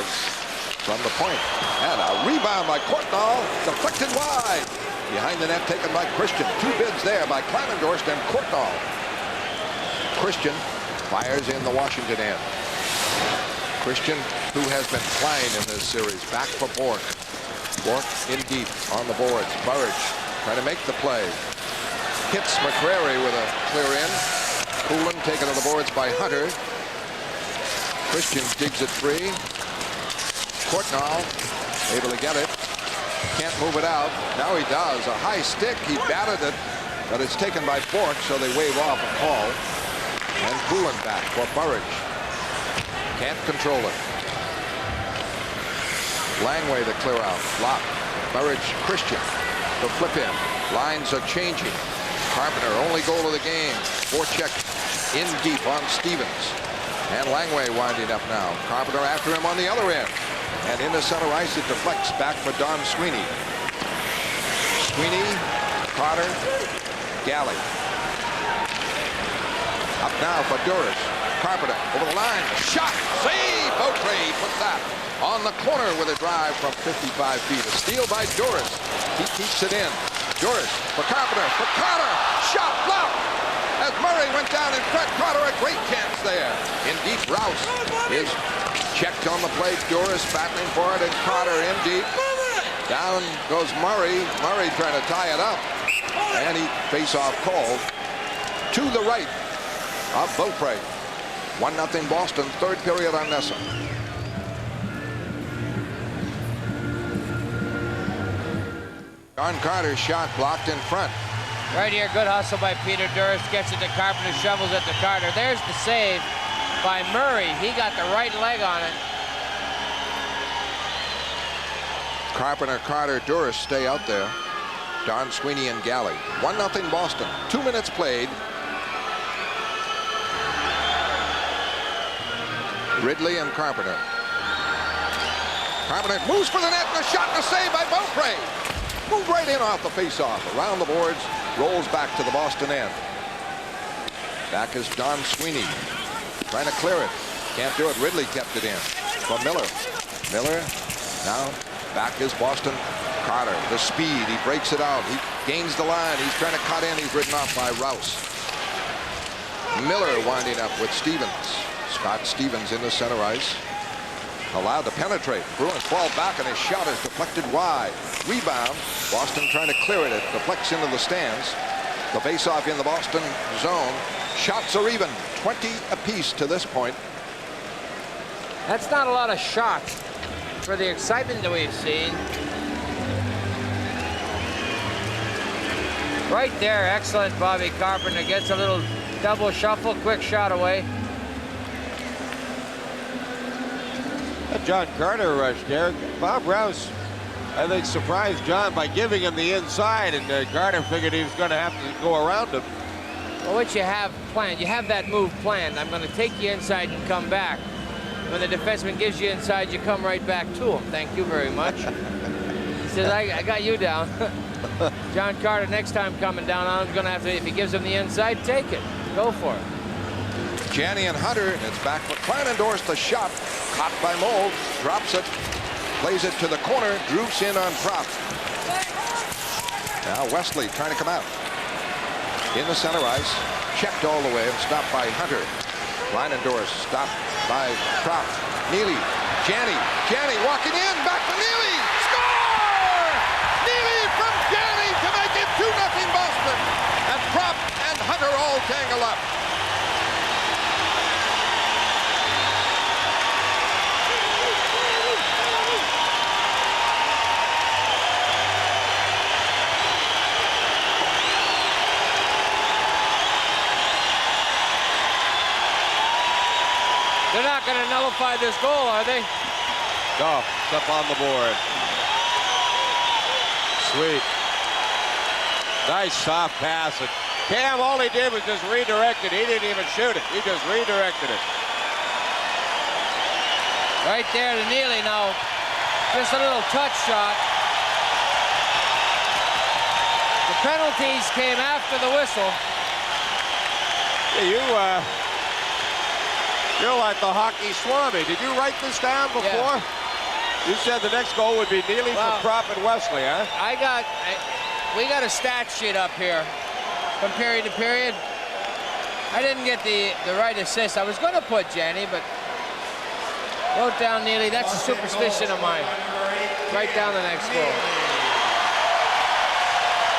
from the point. And a rebound by Courtnall. Deflected wide. Behind the net taken by Christian. 2 bids there by Kleinendorst and Courtnall. Christian fires in the Washington end. Christian, who has been flying in this series, back for Bork. Bork in deep on the boards. Burridge trying to make the play. Hits McCrary with a clear in. Poulin taken to the boards by Hunter. Christian digs it free. Courtnall able to get it. Can't move it out. Now he does. A high stick. He batted it, but it's taken by Bork, so they wave off a call. And Poulin back for Burridge. Can't control it. Langway the clear out. Block. Burridge, Christian. The flip in. Lines are changing. Carpenter, only goal of the game. Forecheck in deep on Stevens. And Langway winding up now. Carpenter after him on the other end. And into center ice, it deflects back for Don Sweeney. Sweeney, Carter, Galley. Up now for Duras. Carpenter over the line. Shot. Save. Beaupre puts that on the corner with a drive from 55 feet. A steal by Duras. He keeps it in. Duras for Carpenter. For Carter. Shot blocked. As Murray went down in front, Carter a great chance there. In deep, Rouse is checked on the plate. Duras battling for it, and Carter in deep. Down goes Murray. Murray trying to tie it up. And he face-off called to the right of Beaupre. 1-0 Boston, third period on Nessa. John Carter's shot blocked in front. Right here, good hustle by Peter Duras. Gets it to Carpenter, shovels it to Carter. There's the save by Murray. He got the right leg on it. Carpenter, Carter, Duras stay out there. Don Sweeney and Galley. 1-0 Boston. 2 minutes played. Ridley and Carpenter. Carpenter moves for the net, and a shot and a save by Beaupre. Moved right in off the face-off. Around the boards, rolls back to the Boston end. Back is Don Sweeney. Trying to clear it. Can't do it. Ridley kept it in. From Miller. Miller now back is Boston. Carter, the speed. He breaks it out. He gains the line. He's trying to cut in. He's ridden off by Rouse. Miller winding up with Stevens. Scott Stevens in the center ice. Allowed to penetrate. Bruins fall back, and his shot is deflected wide. Rebound. Boston trying to clear it. It deflects into the stands. The face-off in the Boston zone. Shots are even. 20 apiece to this point. That's not a lot of shots for the excitement that we've seen. Right there, excellent Bobby Carpenter. Gets a little double shuffle, quick shot away. John Carter rushed there. Bob Rouse, I think, surprised John by giving him the inside, and Carter figured he was going to have to go around him. Well, what you have planned, you have that move planned. I'm going to take you inside and come back. When the defenseman gives you inside, you come right back to him. Thank you very much. He says, I got you down. John Carter, next time coming down on him, is going to have to, if he gives him the inside, take it. Go for it. Janney and Hunter. It's back for Kleinendorst. The shot caught by Moog. Drops it. Plays it to the corner. Droops in on Prop. Now Wesley trying to come out. In the center ice. Checked all the way and stopped by Hunter. Kleinendorst stopped by Prop. Neely. Janney. Janney walking in. Back to Neely. Score! Neely from Janney to make it 2-0 Boston. And Prop and Hunter all tangle up. They're not going to nullify this goal, are they? No, it's up on the board. Sweet. Nice soft pass. And Cam, all he did was just redirect it. He didn't even shoot it. He just redirected it. Right there to Neely now. Just a little touch shot. The penalties came after the whistle. Yeah, You're like the hockey Swami. Did you write this down before? Yeah. You said the next goal would be Neely for Prop and Wesley, huh? We got a stat sheet up here from period to period. I didn't get the right assist. I was going to put Jenny, but wrote down Neely. That's a superstition of mine. Write down the next goal.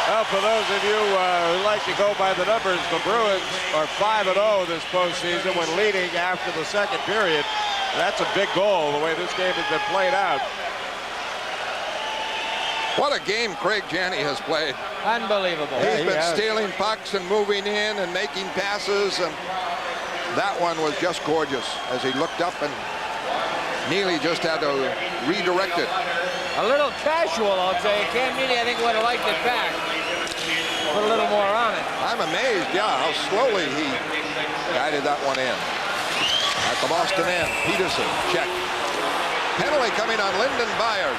Well, for those of you who like to go by the numbers, the Bruins are 5-0 this postseason when leading after the second period. That's a big goal, the way this game has been played out. What a game Craig Janney has played. Unbelievable. He's been stealing pucks and moving in and making passes, and that one was just gorgeous as he looked up and Neely just had to redirect it. A little casual, I'll say. Cam Neely, I think, would have liked it back. Put a little more on it. I'm amazed, how slowly he guided that one in. At the Boston end, Peterson, check. Penalty coming on Lyndon Byers.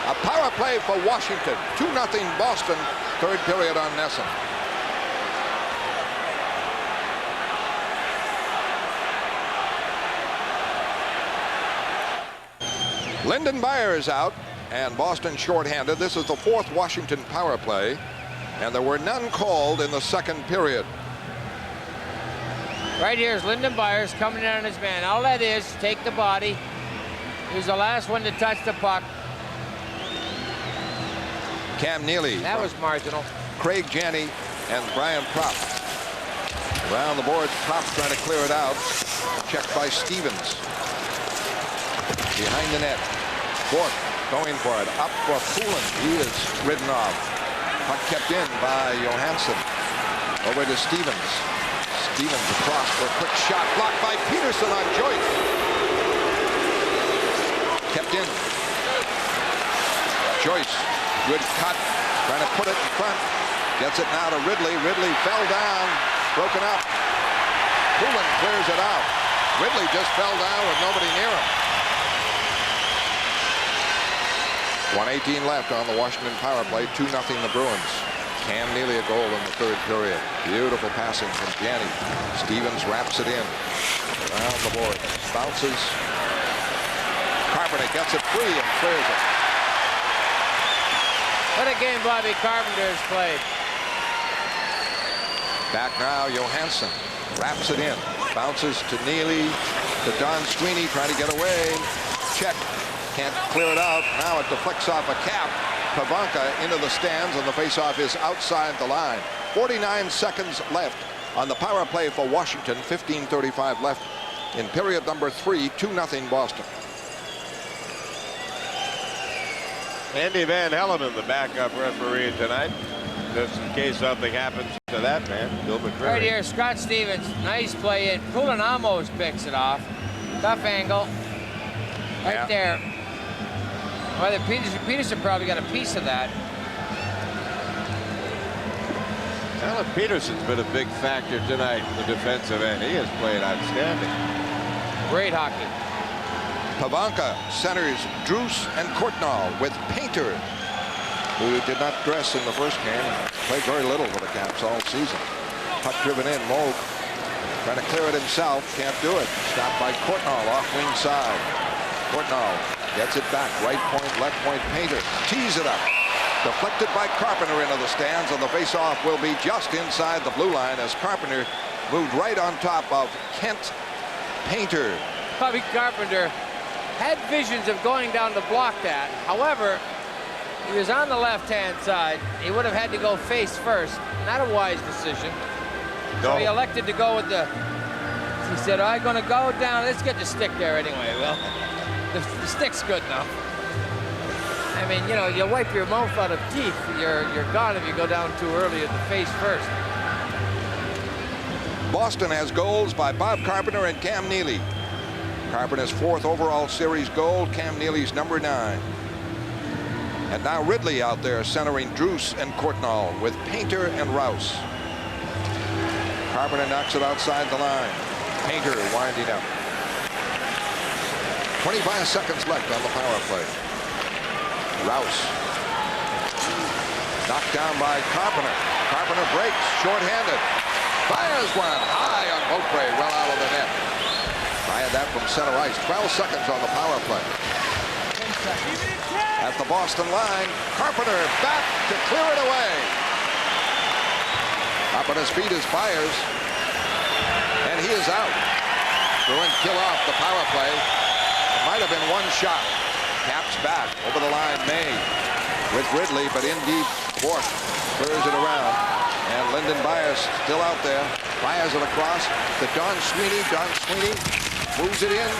A power play for Washington. 2-0 Boston, third period on Nesson. Lyndon Byers out, and Boston shorthanded. This is the fourth Washington power play, and there were none called in the second period. Right here is Lyndon Byers coming in on his man. All that is, take the body. He was the last one to touch the puck. Cam Neely. That was marginal. Craig Janney and Brian Propp. Around the boards, Propp trying to clear it out. Checked by Stevens. Behind the net. Bork going for it. Up for Poulin. He is ridden off. Puck kept in by Johansson. Over to Stevens. Stevens across for a quick shot. Blocked by Peterson on Joyce. Kept in. Joyce. Good cut. Trying to put it in front. Gets it now to Ridley. Ridley fell down. Broken up. Poulin clears it out. Ridley just fell down with nobody near him. 1:18 left on the Washington power play. 2-0 the Bruins. Cam Neely a goal in the third period. Beautiful passing from Janney. Stevens wraps it in. Around the board. Bounces. Carpenter gets it free and clears it. What a game Bobby Carpenter has played. Back now, Johansson wraps it in. Bounces to Neely, to Don Sweeney, trying to get away. Check. Can't clear it out. Now it deflects off a cap. Pavanka into the stands, and the faceoff is outside the line. 49 seconds left on the power play for Washington. 15:35 left in period number 3. 2-0 Boston. Andy Van Hellemond, the backup referee tonight, just in case something happens to that man, Bill McCreary. Right here, Scott Stevens, nice play in. Poulin almost picks it off. Tough angle. Right there. Well, Peterson probably got a piece of that. Alan Peterson's been a big factor tonight in the defensive end. He has played outstanding. Great hockey. Pavanka centers Druce and Courtnall with Painter, who did not dress in the first game. Played very little for the Caps all season. Puck driven in. Moog trying to clear it himself. Can't do it. Stopped by Courtnall off wing side. Courtnall gets it back. Right point, left point. Painter tees it up. Deflected by Carpenter into the stands, and the faceoff will be just inside the blue line as Carpenter moved right on top of Kent Painter. Bobby Carpenter had visions of going down to block that. However, he was on the left-hand side. He would have had to go face first. Not a wise decision. So he elected to go with the... He said, I'm going to go down. Let's get the stick there anyway. Well, the stick's good enough. I mean, you know, you wipe your mouth out of teeth. You're gone if you go down too early at the face first. Boston has goals by Bob Carpenter and Cam Neely. Carpenter's 4th overall series goal, Cam Neely's number 9. And now Ridley out there centering Druce and Courtnall with Painter and Rouse. Carpenter knocks it outside the line. Painter winding up. 25 seconds left on the power play. Rouse. Knocked down by Carpenter. Carpenter breaks, shorthanded. Fires one high on Beaupre, well out of the net. Fired that from center ice. 12 seconds on the power play. At the Boston line, Carpenter back to clear it away. Up on his feet is Byers, and he is out. Bruins kill off the power play. It might have been one shot. Caps back over the line. May with Ridley, but in deep. Bork clears it around, and Lyndon Byers still out there. Fires it across to Don Sweeney. Don Sweeney moves it in.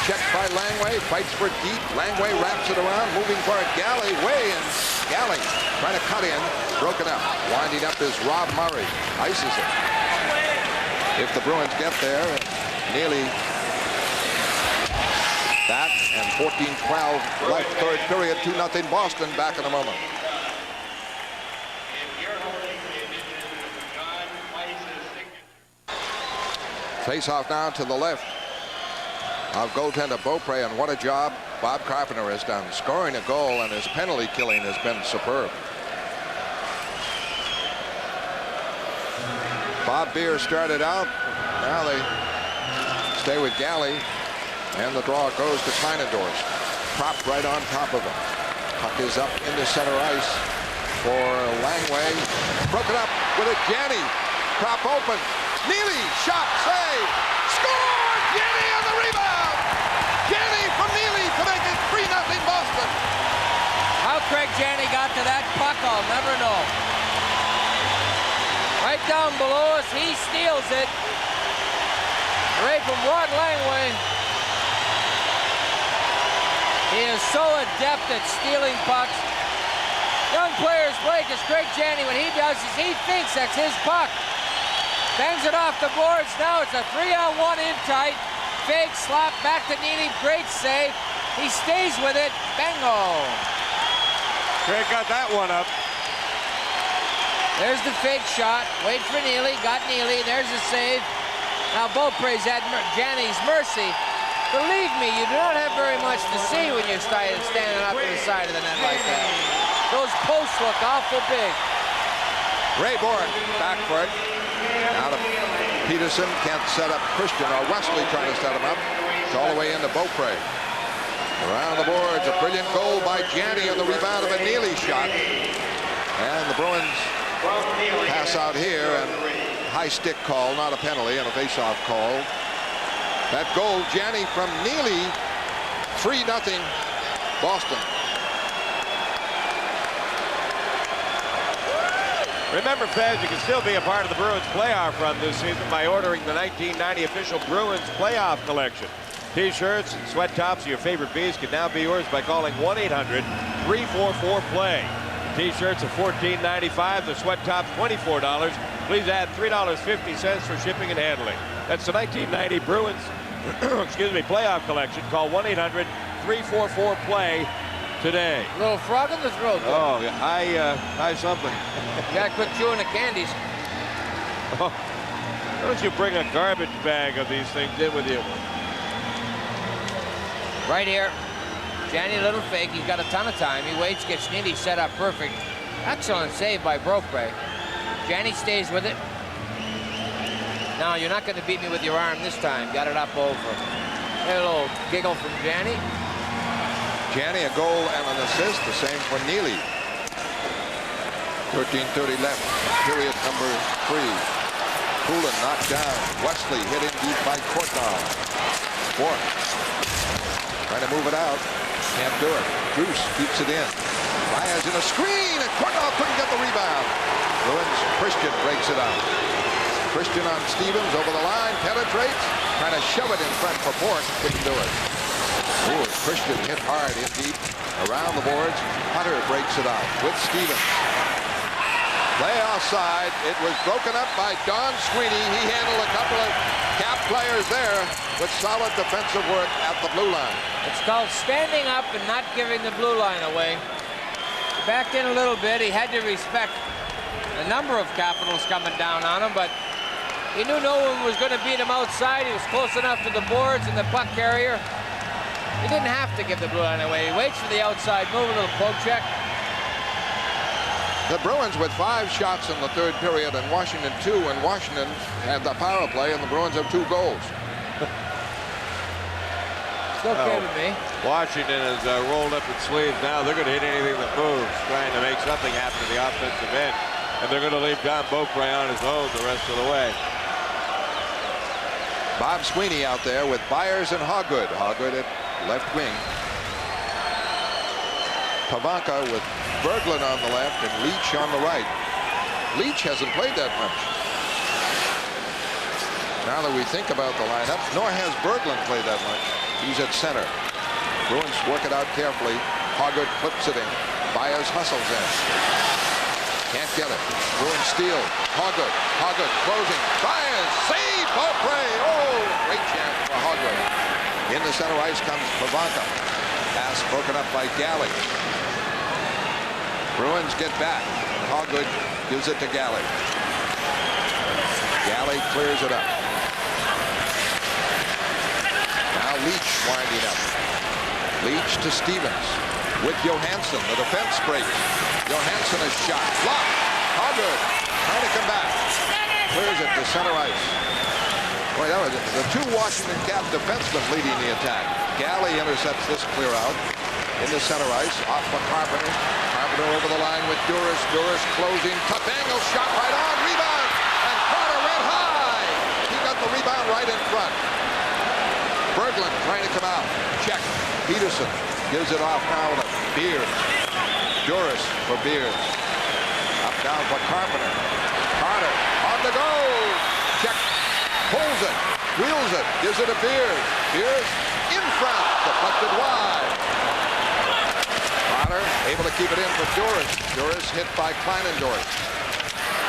Checked by Langway. Fights for deep. Langway wraps it around. Moving for it. Galley way in. Galley trying to cut in. Broken up. Winding up is Rob Murray. Ices it. If the Bruins get there, nearly that, and 14-12 left, third period, 2-0 Boston. Back in a moment. Face-off now to the left of goaltender Beaupre, and what a job Bob Carpenter has done, scoring a goal, and his penalty killing has been superb. Bob Beer started out. Now they stay with Galley, and the draw goes to Kleinendorf. Propped right on top of him. Puck is up into center ice for Langway. Broken up with a Janney. Prop open. Neely, shot, save, score! Janney on the rebound! Janney from Neely to make it 3-0 Boston. How Craig Janney got to that puck, I'll never know. Right down below us, he steals it. Right from Rod Langway. He is so adept at stealing pucks. Young players play because Craig Janney, what he does is he thinks that's his puck. Bangs it off the boards. Now it's a 3-on-1 in tight. Fake slap back to Neely. Great save. He stays with it. Bingo. Craig got that one up. There's the fake shot. Wait for Neely. Got Neely. There's the save. Now Beaupre's at Janney's mercy. Believe me, you do not have very much to see when you're standing up to the side of the net like that. Those posts look awful big. Ray Bork back for it. Out of Peterson, can't set up Christian, or Wesley trying to set him up. It's all the way into Beaupre. Around the boards, a brilliant goal by Janney on the rebound of a Neely shot. And the Bruins pass out here, and high stick call, not a penalty, and a face-off call. That goal, Janney from Neely, 3-0 Boston. Remember, Fez, you can still be a part of the Bruins playoff run this season by ordering the 1990 official Bruins playoff collection. T-shirts and sweat tops of your favorite bees can now be yours by calling 1-800-344-PLAY. T-shirts are $14.95. The sweat tops $24. Please add $3.50 for shipping and handling. That's the 1990 Bruins excuse me, playoff collection. Call 1-800-344-PLAY today. Little frog in the throat. Oh, I something. You gotta quit chewing the candies. Oh, why don't you bring a garbage bag of these things in with you? Right here. Janney, a little fake. He's got a ton of time. He waits, gets Neely set up perfect. Excellent save by Beaupre. Janney stays with it. Now, you're not going to beat me with your arm this time. Got it up over. A little giggle from Janney. Janney, a goal and an assist. The same for Neely. 13:30 left. Period number 3. Poulin knocked down. Wesley hit in deep by Courtnall. Bork trying to move it out. Can't do it. Bruce keeps it in. Fires in a screen, and Courtnall couldn't get the rebound. Bruins, Christian breaks it out. Christian on Stevens over the line, penetrates, trying to shove it in front for Bork. Couldn't do it. Ooh, Christian hit hard in deep. Around the boards, Hunter breaks it out with Stevens. Play offside. It was broken up by Don Sweeney. He handled a couple of Cap players there with solid defensive work at the blue line. It's called standing up and not giving the blue line away. He backed in a little bit. He had to respect a number of Capitals coming down on him, but he knew no one was going to beat him outside. He was close enough to the boards and the puck carrier. He didn't have to give the blue line away. He waits for the outside move, a little poke check. The Bruins with 5 shots in the third period and Washington 2, and Washington had the power play, and the Bruins have 2 goals. It's okay with me. Washington has rolled up its sleeves now. They're going to hit anything that moves, trying to make something happen to the offensive end. And they're going to leave Don Beaupre on his own the rest of the way. Bob Sweeney out there with Byers and Hoggood. Hoggood at left wing. Pavanka with Berglund on the left and Leach on the right. Leach hasn't played that much. Now that we think about the lineup, nor has Berglund played that much. He's at center. Bruins work it out carefully. Hoggood flips it in. Byers hustles in. Can't get it. Bruins steal. Hoggood. Hoggood closing. Byers. Save. Beaupre. Oh, great chance for Hoggood. In the center ice comes Pavanka. Pass broken up by Galley. Bruins get back. And Hoggood gives it to Galley. Galley clears it up. Now Leach winding up. Leach to Stevens. With Johansson. The defense breaks. Johansson is shot. Blocked. Hoggood trying to come back. Clears it to center ice. Boy, that was the two Washington Cap defensemen leading the attack. Galley intercepts this clear out into center ice. Off for Carpenter. Carpenter over the line with Duras. Duras closing. Tough angle. Shot right on. Rebound. And Carter red high. He got the rebound right in front. Berglund trying to come out. Check. Peterson gives it off now to Beers. Duras for Beers. Up down for Carpenter. Carter on the go. Check. Pulls it. Wheels it. Gives it to Beers. Beers in front. Deflected wide. Carter able to keep it in for Duras. Duras hit by Kleinendorf.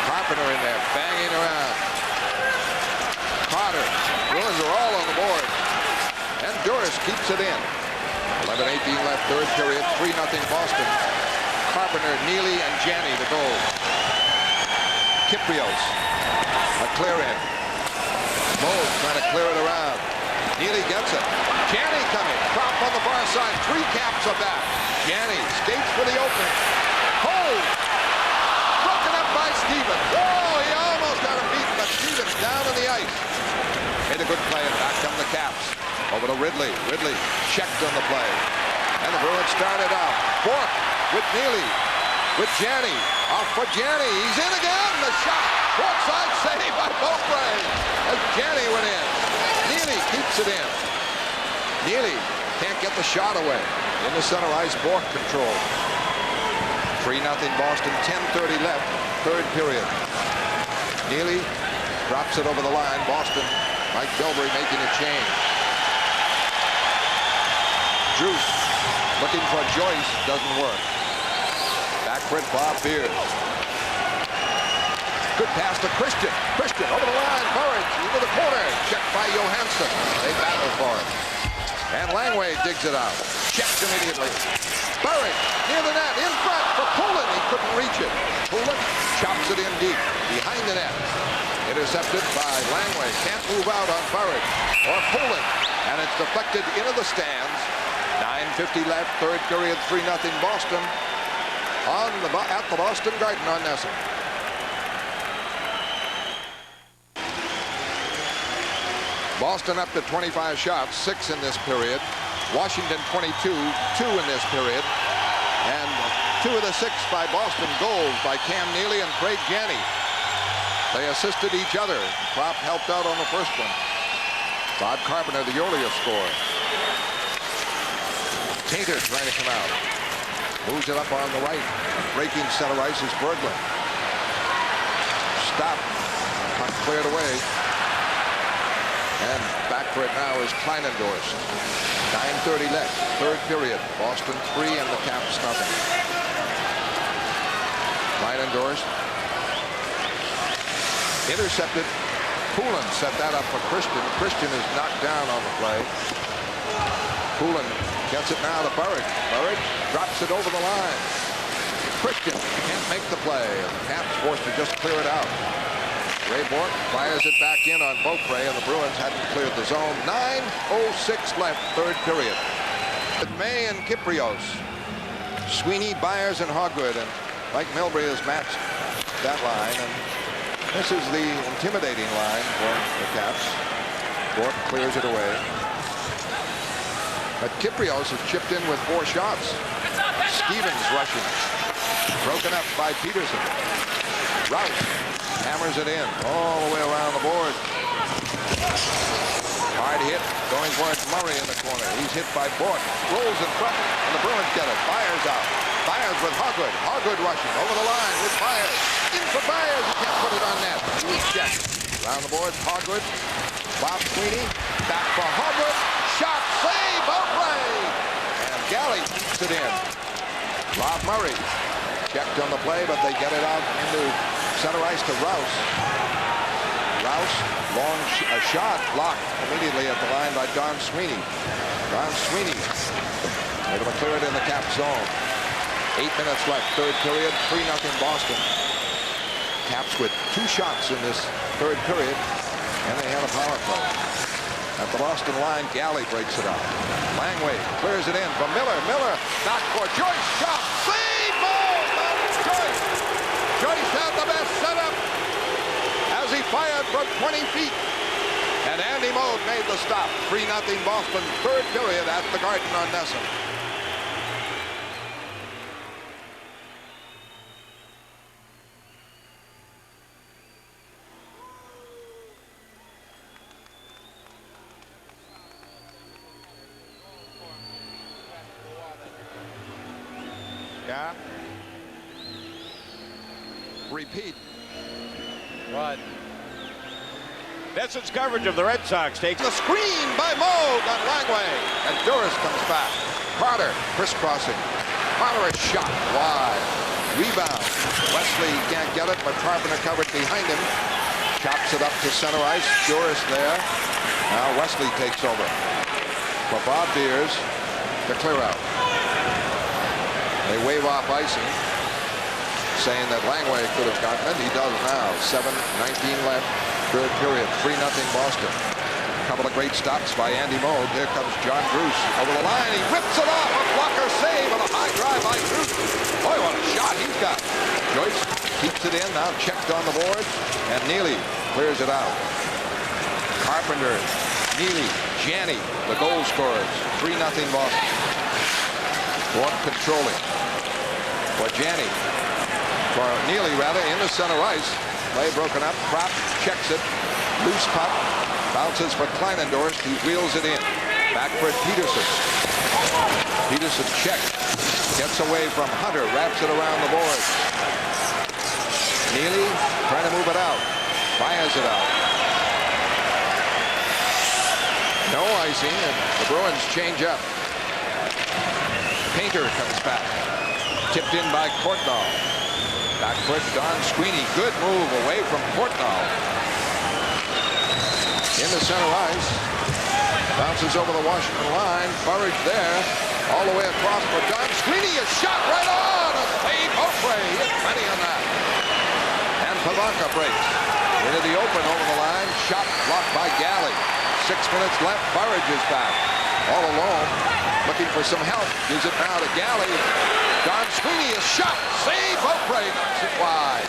Carpenter in there banging around. Carter. Bruins are all on the board. And Duras keeps it in. 11:18 left, third period, 3-0 Boston. Carpenter, Neely, and Janney the goal. Kyprios, a clear in. Moog trying to clear it around. Neely gets it. Janney coming, drop on the far side, 3 Caps are back. Janney skates for the opening. Hold! Broken up by Stevens. Oh, he almost got him beaten, but Stevens down on the ice. Made a good play, and back come the Caps. Over to Ridley. Ridley checked on the play. And the Bruins started out. Bork with Neely. With Janney. Off for Janney. He's in again. The shot. Short side save by Beaupre. As Janney went in. Neely keeps it in. Neely can't get the shot away. In the center ice, Bork control. 3-0 Boston. 10:30 left. Third period. Neely drops it over the line. Boston. Mike Bilbrey making a change. Drews looking for Joyce, doesn't work. Back for it, Bob Beers. Good pass to Christian. Christian over the line, Burridge into the corner. Checked by Johansson. They battle for it. And Langway digs it out. Checked immediately. Burridge near the net, in front for Poulin. He couldn't reach it. Poulin chops it in deep, behind the net. Intercepted by Langway. Can't move out on Burridge or Poulin. And it's deflected into the stands. 9:50 left, third period, 3-0 Boston at the Boston Garden on Nesson. Boston up to 25 shots, 6 in this period. Washington 22, 2 in this period. And 2 of the 6 by Boston goals by Cam Neely and Craig Janney. They assisted each other. Klopp helped out on the first one. Bob Carpenter, the earlier scorer. Tainter trying to come out. Moves it up on the right. Breaking center ice is Berglund. Stop. Puck cleared away. And back for it now is Kleinendorf. 9:30 left. Third period. Boston 3 and the Caps nothing. Kleinendorf. Intercepted. Poulin set that up for Christian. Christian is knocked down on the play. Poulin gets it now to Burridge. Burridge drops it over the line. Christian can't make the play. And the Caps forced to just clear it out. Ray Bork fires it back in on Beaupre, and the Bruins hadn't cleared the zone. 9:06 left, third period. With May and Kyprios. Sweeney, Byers, and Hoggood. And Mike Milbury has matched that line. And this is the intimidating line for the Caps. Bork clears it away. But Kyprios has chipped in with 4 shots. Stevens rushing. Broken up by Peterson. Rouse hammers it in all the way around the board. Hard hit going towards Murray in the corner. He's hit by Bork. Rolls in front, and the Bruins get it. Byers out. Byers with Hogwood. Hogwood rushing over the line with Byers. In for Byers. He can't put it on net. He's checked. Around the boards, Hogwood. Bob Sweeney. Back for Hogwood. Shot. Save. Beaupre. And Galley keeps it in. Rob Murray checked on the play, but they get it out into center ice to Rouse. Rouse, long shot blocked immediately at the line by Don Sweeney. Don Sweeney able to clear it in the cap zone. 8 minutes left, third period, 3-0 Boston. Caps with 2 shots in this third period, and they had a power play. At the Boston line, Galley breaks it up. Langway clears it in from Miller. Miller, knocked for Joyce, shot, save, ball, Joyce. Joyce had the best setup as he fired from 20 feet. And Andy Moog made the stop. 3-0 Boston, third period at the Garden on Nesson. Yeah. Repeat. What? Nesson's coverage of the Red Sox takes The screen by Moog on Langway. And Duras comes back. Carter crisscrossing. Carter a shot wide. Rebound. Wesley can't get it, but Carpenter covered behind him. Chops it up to center ice. Duras there. Now Wesley takes over. For Bob Beers to clear out. They wave off icing, saying that Langway could have gotten it. He does now. 7:19 left, third period. 3-0 Boston. A couple of great stops by Andy Moog. Here comes John Bruce over the line. He rips it off. A blocker save and a high drive by Bruce. Boy, what a shot he's got. Joyce keeps it in. Now checked on the boards. And Neely clears it out. Carpenter, Neely, Janney, the goal scorers. 3-0 Boston. Bork controlling. For Janney. For Neely, rather, in the center ice. Play broken up. Propp checks it. Loose puck. Bounces for Kleinendorst. He wheels it in. Back for Peterson. Peterson checked. Gets away from Hunter. Wraps it around the boards. Neely trying to move it out. Fires it out. No icing, and the Bruins change up. Painter comes back. Tipped in by Courtnall. Back foot, Don Sweeney. Good move away from Courtnall. In the center ice. Bounces over the Washington line. Burridge there. All the way across for Don Sweeney. A shot right on. A save. Beaupre. He hit plenty on that. And Pavanka breaks. Into the open over the line. Shot blocked by Galley. 6 minutes left. Burridge is back. All alone. Looking for some help. Gives it now to Galley. Don Sweeney, a shot. Save. Beaupre knocks it wide.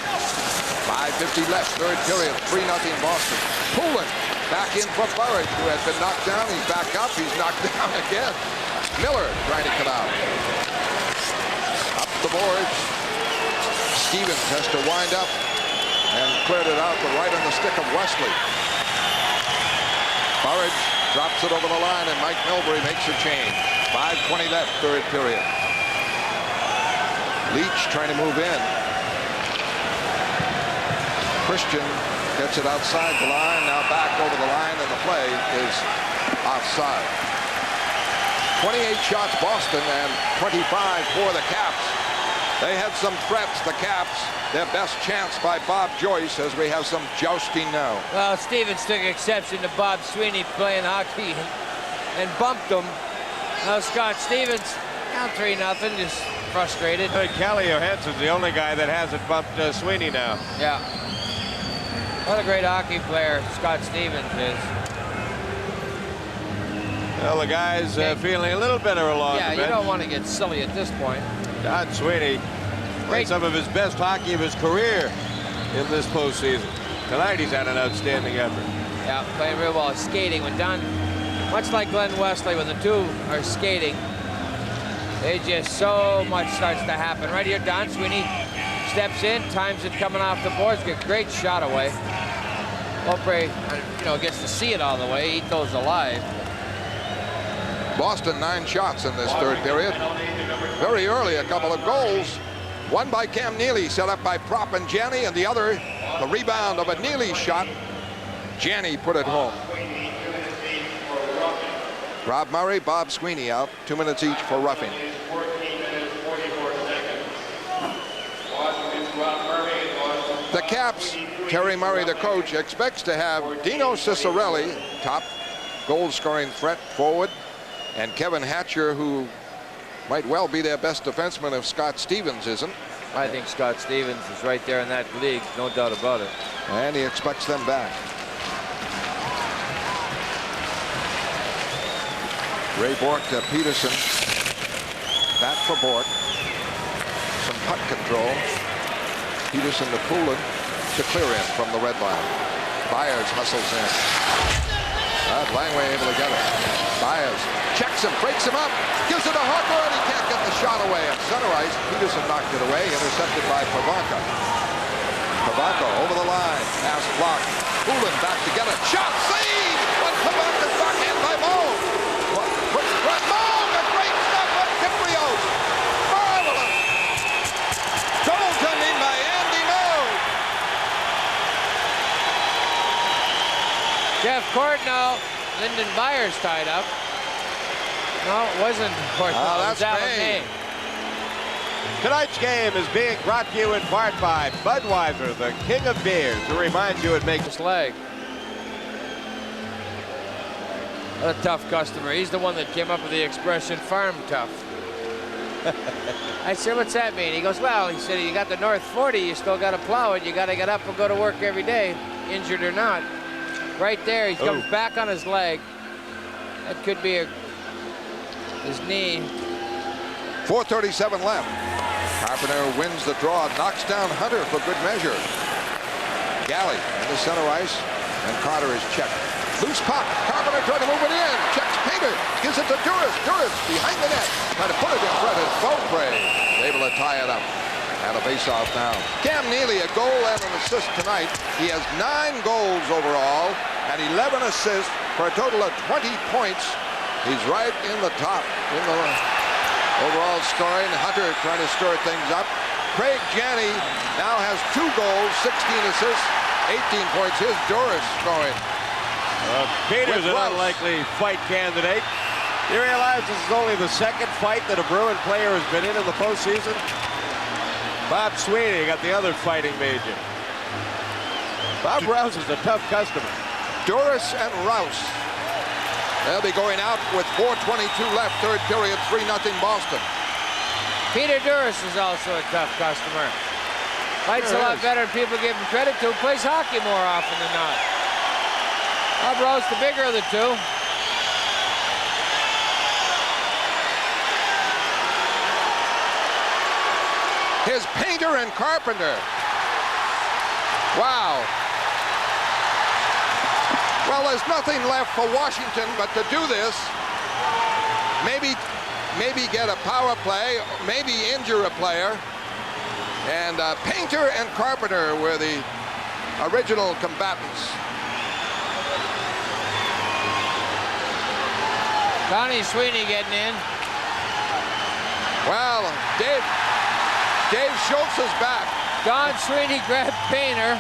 5:50 left. Third period. 3-0 Boston. Poulin back in for Burridge, who had been knocked down. He's back up. He's knocked down again. Miller trying to come out. Up the boards. Stevens has to wind up and cleared it out, but right on the stick of Wesley. Burridge drops it over the line, and Mike Milbury makes a change. 5:20 left, third period. Leach trying to move in. Christian gets it outside the line, now back over the line, and the play is offside. 28 shots Boston and 25 for the Caps. They had some threats, the Caps. Their best chance by Bob Joyce as we have some jousting now. Well, Stevens took exception to Bob Sweeney playing hockey and bumped him. Now Scott Stevens down 3-0, just frustrated. Kelly Johansson's the only guy that hasn't bumped Sweeney now. Yeah. What a great hockey player Scott Stevens is. Well, the guy's feeling a little better along Yeah, the you bench. don't want to get silly at this point. Don Sweeney played some of his best hockey of his career in this postseason. Tonight he's had an outstanding effort. Yeah, playing real well. Skating when Don Much like Glenn Wesley, when the two are skating, they just so much starts to happen. Right here, Don Sweeney steps in, times it coming off the boards, get a great shot away. Beaupre, you know, gets to see it all the way. Eat those alive. Boston 9 shots in this third period. Very early, a couple of goals. One by Cam Neely, set up by Prop and Janney, and the other, the rebound of a Neely shot. Janney put it home. Rob Murray, Bob Sweeney out. 2 minutes each for roughing. The Caps, Terry Murray, the coach, expects to have Dino Ciccarelli, top goal-scoring threat forward, and Kevin Hatcher, who might well be their best defenseman if Scott Stevens isn't. I think Scott Stevens is right there in that league, no doubt about it. And he expects them back. Ray Bork to Peterson. Back for Bork. Some puck control. Peterson to Poulin to clear in from the red line. Byers hustles in. Langway able to get it. Byers checks him, breaks him up, gives it to Harper, and he can't get the shot away. At center ice, Peterson knocked it away, intercepted by Pavanka. Pavanka over the line, pass blocked. Poulin back to get it. Shot, save! On Pavanka's backhand by Moog. Moog, a great step on Kiprios. Marvelous. Goaltending by Andy Moog. Jeff Courtnall, Lyndon Byers tied up. No, it wasn't Courtnall. Oh, that's May. Tonight's game is being brought to you in part by Budweiser, the king of beers, to remind you it makes His leg. What a tough customer. He's the one that came up with the expression farm tough. I said, what's that mean? He goes, well, he said, you got the North 40, you still got to plow it. You got to get up and go to work every day, injured or not. Right there, he comes back on his leg. That could be his knee. 4:37 left. Carpenter wins the draw, knocks down Hunter for good measure. Galley into center ice, and Carter is checked. Loose puck. Carpenter trying to move it in. Checks Painter. Gives it to Duras. Duras behind the net. Trying to put it in front of Beaupre. Able to tie it up. And a face-off now. Cam Neely, a goal and an assist tonight. He has 9 goals overall and 11 assists for a total of 20 points. He's right in the top in the overall scoring. Hunter trying to stir things up. Craig Janney now has 2 goals, 16 assists, 18 points. Here's Duras scoring. Peter's an unlikely fight candidate. You realize this is only the second fight that a Bruin player has been in the postseason? Bob Sweeney got the other fighting major. Bob Rouse is a tough customer. Duras and Rouse. They'll be going out with 4:22 left, third period, 3-0 Boston. Peter Duras is also a tough customer. Fights a lot better than people give him credit to. Plays hockey more often than not. Bob Rouse, the bigger of the two. Here's Painter and Carpenter. Wow. Well, there's nothing left for Washington but to do this. Maybe get a power play, maybe injure a player. And Painter and Carpenter were the original combatants. Donnie Sweeney getting in. Well, Dave Schultz is back. Don Sweeney grabbed Painter.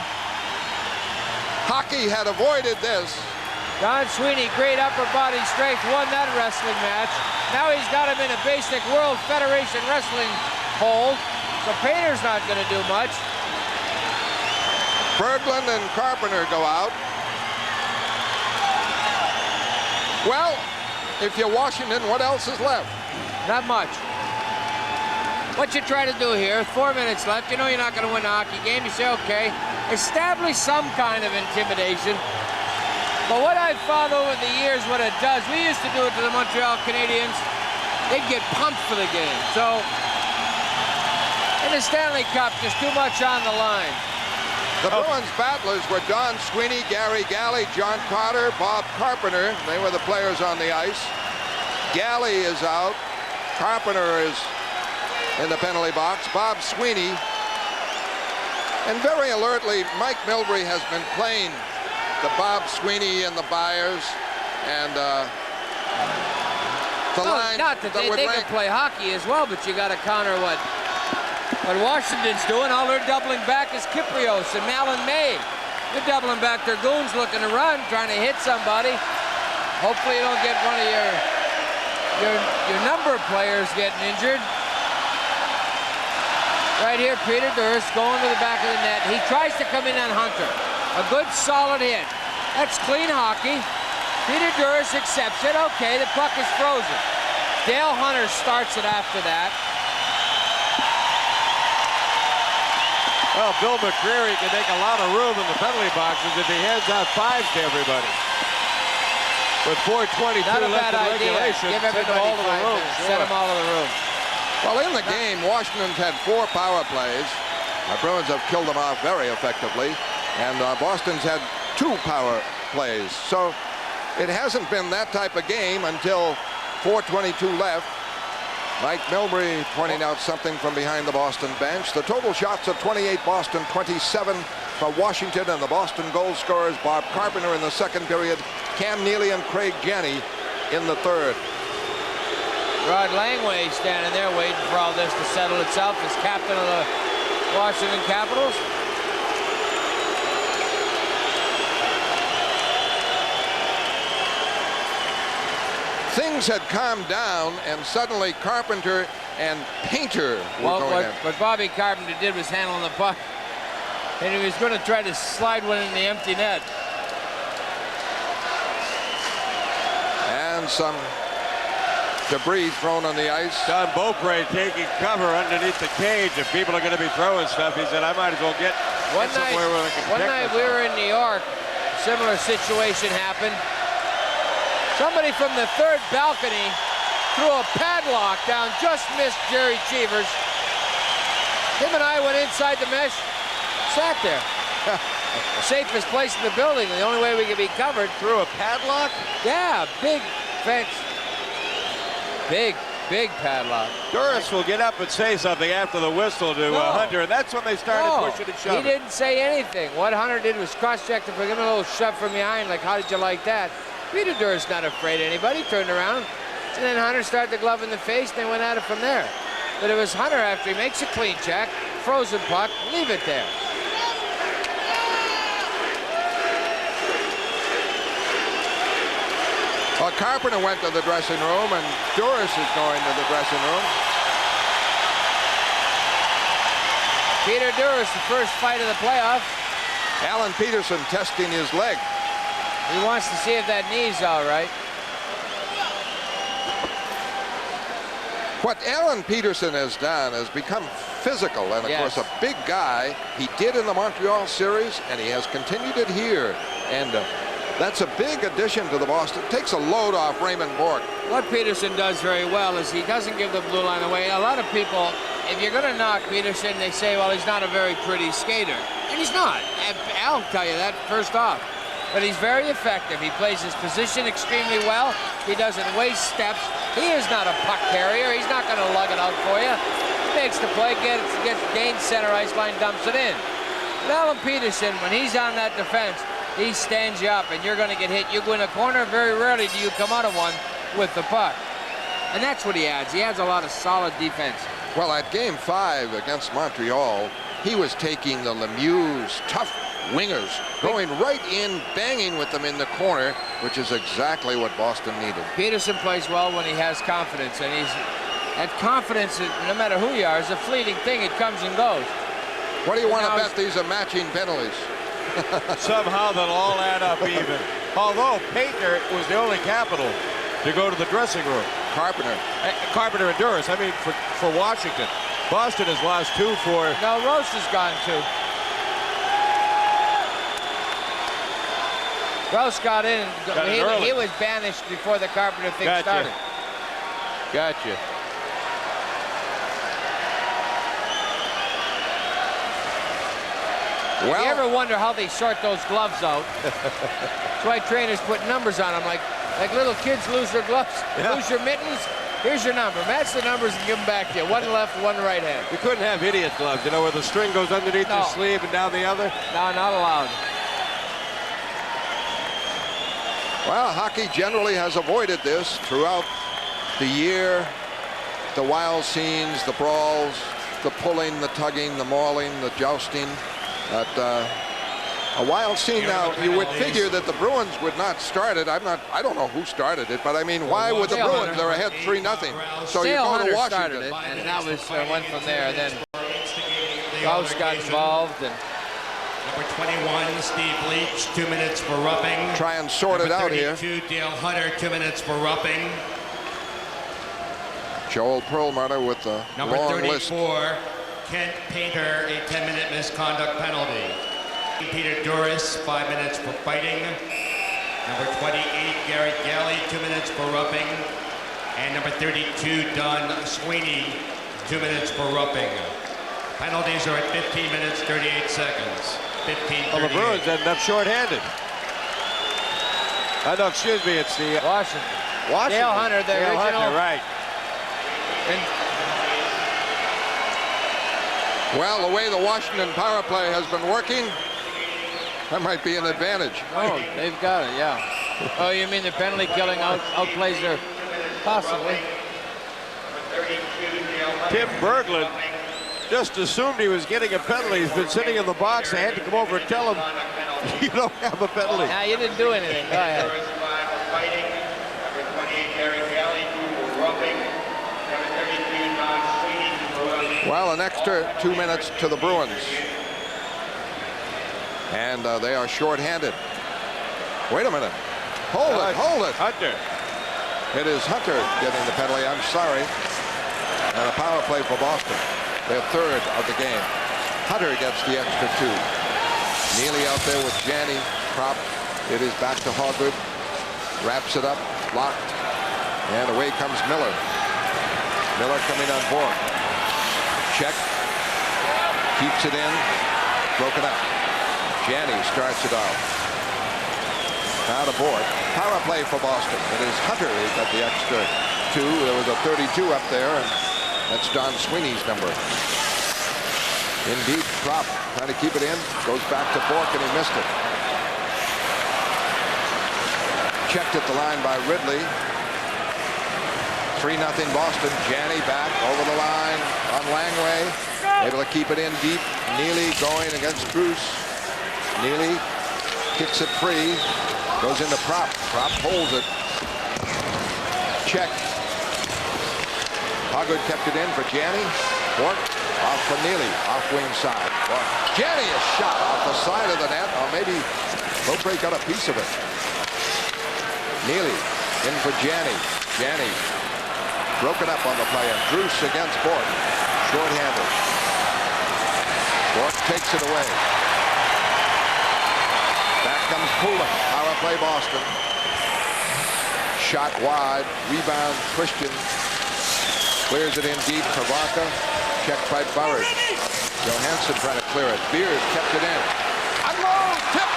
Hockey had avoided this. Don Sweeney, great upper body strength, won that wrestling match. Now he's got him in a basic World Federation Wrestling hold. So Painter's not going to do much. Berglund and Carpenter go out. Well, if you're Washington, what else is left? Not much. What you try to do here, 4 minutes left, you know you're not going to win a hockey game. You say, okay, establish some kind of intimidation. But what I've found over the years, what it does, we used to do it to the Montreal Canadiens. They'd get pumped for the game. So, in the Stanley Cup, there's too much on the line. The Bruins battlers were Don Sweeney, Gary Galley, John Carter, Bob Carpenter. They were the players on the ice. Galley is out. Carpenter is in the penalty box. Bob Sweeney. And very alertly, Mike Milbury has been playing the Bob Sweeney and the Byers. And the line not that they can play hockey as well, but you got to counter what Washington's doing. All they're doubling back is Kyprios and Malin May. They're doubling back their goons looking to run, trying to hit somebody. Hopefully you don't get one of your number of players getting injured. Right here, Peter Durst going to the back of the net. He tries to come in on Hunter. A good solid hit. That's clean hockey. Peter Durst accepts it. Okay, the puck is frozen. Dale Hunter starts it after that. Well, Bill McCreary can make a lot of room in the penalty boxes if he hands out fives to everybody. With 4:22 Not a left bad in idea. regulation, Give everybody all to the 5 room. minutes. Sure. Set them all to the room. Well, in the game, Washington's had 4 power plays. The Bruins have killed them off very effectively. And Boston's had 2 power plays. So it hasn't been that type of game until 4:22 left. Mike Milbury pointing out something from behind the Boston bench. The total shots are 28 Boston, 27 for Washington, and the Boston goal scorers Bob Carpenter in the second period, Cam Neely and Craig Janney in the third. Rod Langway standing there waiting for all this to settle itself as captain of the Washington Capitals. Things had calmed down, and suddenly Carpenter and Painter were going in. What Bobby Carpenter did was handling the puck, and he was going to try to slide one in the empty net. And some debris thrown on the ice. Don Beaupre taking cover underneath the cage. If people are going to be throwing stuff, he said, I might as well get somewhere where I can One protect night myself. we were in New York. A similar situation happened. Somebody from the third balcony threw a padlock down, just missed Jerry Cheevers. Him and I went inside the mesh, sat there. Safest place in the building. The only way we could be covered. Through a padlock? Yeah, big fence. Big padlock. Durst will get up and say something after the whistle to Hunter, and that's when they started pushing and shoving. He didn't say anything. What Hunter did was cross-check him, give him a little shove from behind, like, how did you like that? Peter Durst not afraid of anybody, turned around. And then Hunter started to glove in the face, and they went at it from there. But it was Hunter after he makes a clean check, frozen puck, leave it there. Well, Carpenter went to the dressing room, and Durst is going to the dressing room. Peter Durst, the first fight of the playoff. Alan Peterson testing his leg. He wants to see if that knee's all right. What Alan Peterson has done is become physical, and of course a big guy. He did in the Montreal series, and he has continued it here. And that's a big addition to the Boston. Takes a load off Raymond Bourque. What Peterson does very well is he doesn't give the blue line away. A lot of people, if you're going to knock Peterson, they say, well, he's not a very pretty skater. And he's not. I'll tell you that first off. But he's very effective. He plays his position extremely well. He doesn't waste steps. He is not a puck carrier. He's not going to lug it out for you. He makes the play, gains center ice line, dumps it in. But Alan Peterson, when he's on that defense, he stands you up, and you're going to get hit. You go in a corner, very rarely do you come out of one with the puck. And that's what he adds. He adds a lot of solid defense. Well, at Game 5 against Montreal, he was taking the Lemieux tough wingers, going right in, banging with them in the corner, which is exactly what Boston needed. Peterson plays well when he has confidence, and that confidence, no matter who you are, is a fleeting thing. It comes and goes. What do you want to bet these are matching penalties? Somehow they'll all add up even. Although Painter was the only Capital to go to the dressing room. Carpenter and Durst. I mean, for Washington. Boston has lost 2 for... No, Roche is gone too. Roche got in. He was banished before the Carpenter thing started. Gotcha. You ever wonder how they sort those gloves out? That's why trainers put numbers on them, like little kids lose their gloves, lose your mittens. Here's your number. Match the numbers and give them back to you. One left, one right hand. You couldn't have idiot gloves, you know, where the string goes underneath your sleeve and down the other. No, not allowed. Well, hockey generally has avoided this throughout the year. The wild scenes, the brawls, the pulling, the tugging, the mauling, the jousting. But a wild scene. Now, you would figure that the Bruins would not start it. I don't know who started it, but I mean, why would the Bruins? They're ahead 3-0. So you go to Washington. Started it, and that was went from there. And then Gauss got involved. And Number 21, Steve Leach, 2 minutes for roughing. Try and sort it out here. 32, Dale Hunter, 2 minutes for roughing. Joel Perlmutter with the Number long 34, list. Kent Painter, a 10-minute misconduct penalty. Peter Duras, 5 minutes for fighting. Number 28, Gary Galley, 2 minutes for roughing. And number 32, Don Sweeney, 2 minutes for roughing. Penalties are at 15 minutes, 38 seconds. 15-38. Well, the Bruins ended up shorthanded. No, excuse me, it's the Washington. Washington. Dale Hunter, the Dale original. Hunter, right. Well, the way the Washington power play has been working, that might be an advantage. Oh, they've got it, yeah. Oh, you mean the penalty killing outplays their possibly? Tim Berglund just assumed he was getting a penalty. He's been sitting in the box. They had to come over and tell him, you don't have a penalty. Nah, you didn't do anything. Go ahead. Well, an extra 2 minutes to the Bruins. And they are shorthanded. Wait a minute. Hold it. Hunter. It is Hunter getting the penalty. I'm sorry. And a power play for Boston. Their third of the game. Hunter gets the extra 2. Neely out there with Janney prop. It is back to Hogwood. Wraps it up. Blocked. And away comes Miller. Miller coming on board. Check. Keeps it in. Broken up. Janney starts it off. Out of board. Power play for Boston. It is Hunter who got the extra 2. There was a 32 up there, and that's Don Sweeney's number. In deep, prop, trying to keep it in. Goes back to Bork, and he missed it. Checked at the line by Ridley. 3-0 Boston. Janney back over the line on Langway. Able to keep it in deep. Neely going against Bruce. Neely kicks it free. Goes into Prop. Prop holds it. Check. Hogwood kept it in for Janney. Bork off for Neely. Off wing side. Bork. Janney is shot off the side of the net. Or maybe Beaupre got a piece of it. Neely in for Janney. Janney broken up on the play, and Bruce against Bork. Short-handed. Bork takes it away. Back comes Poulin. Power play Boston. Shot wide. Rebound Christian. Clears it in deep for Vaca. Checked by Burridge. Johansson trying to clear it. Beers kept it in. Unload tip.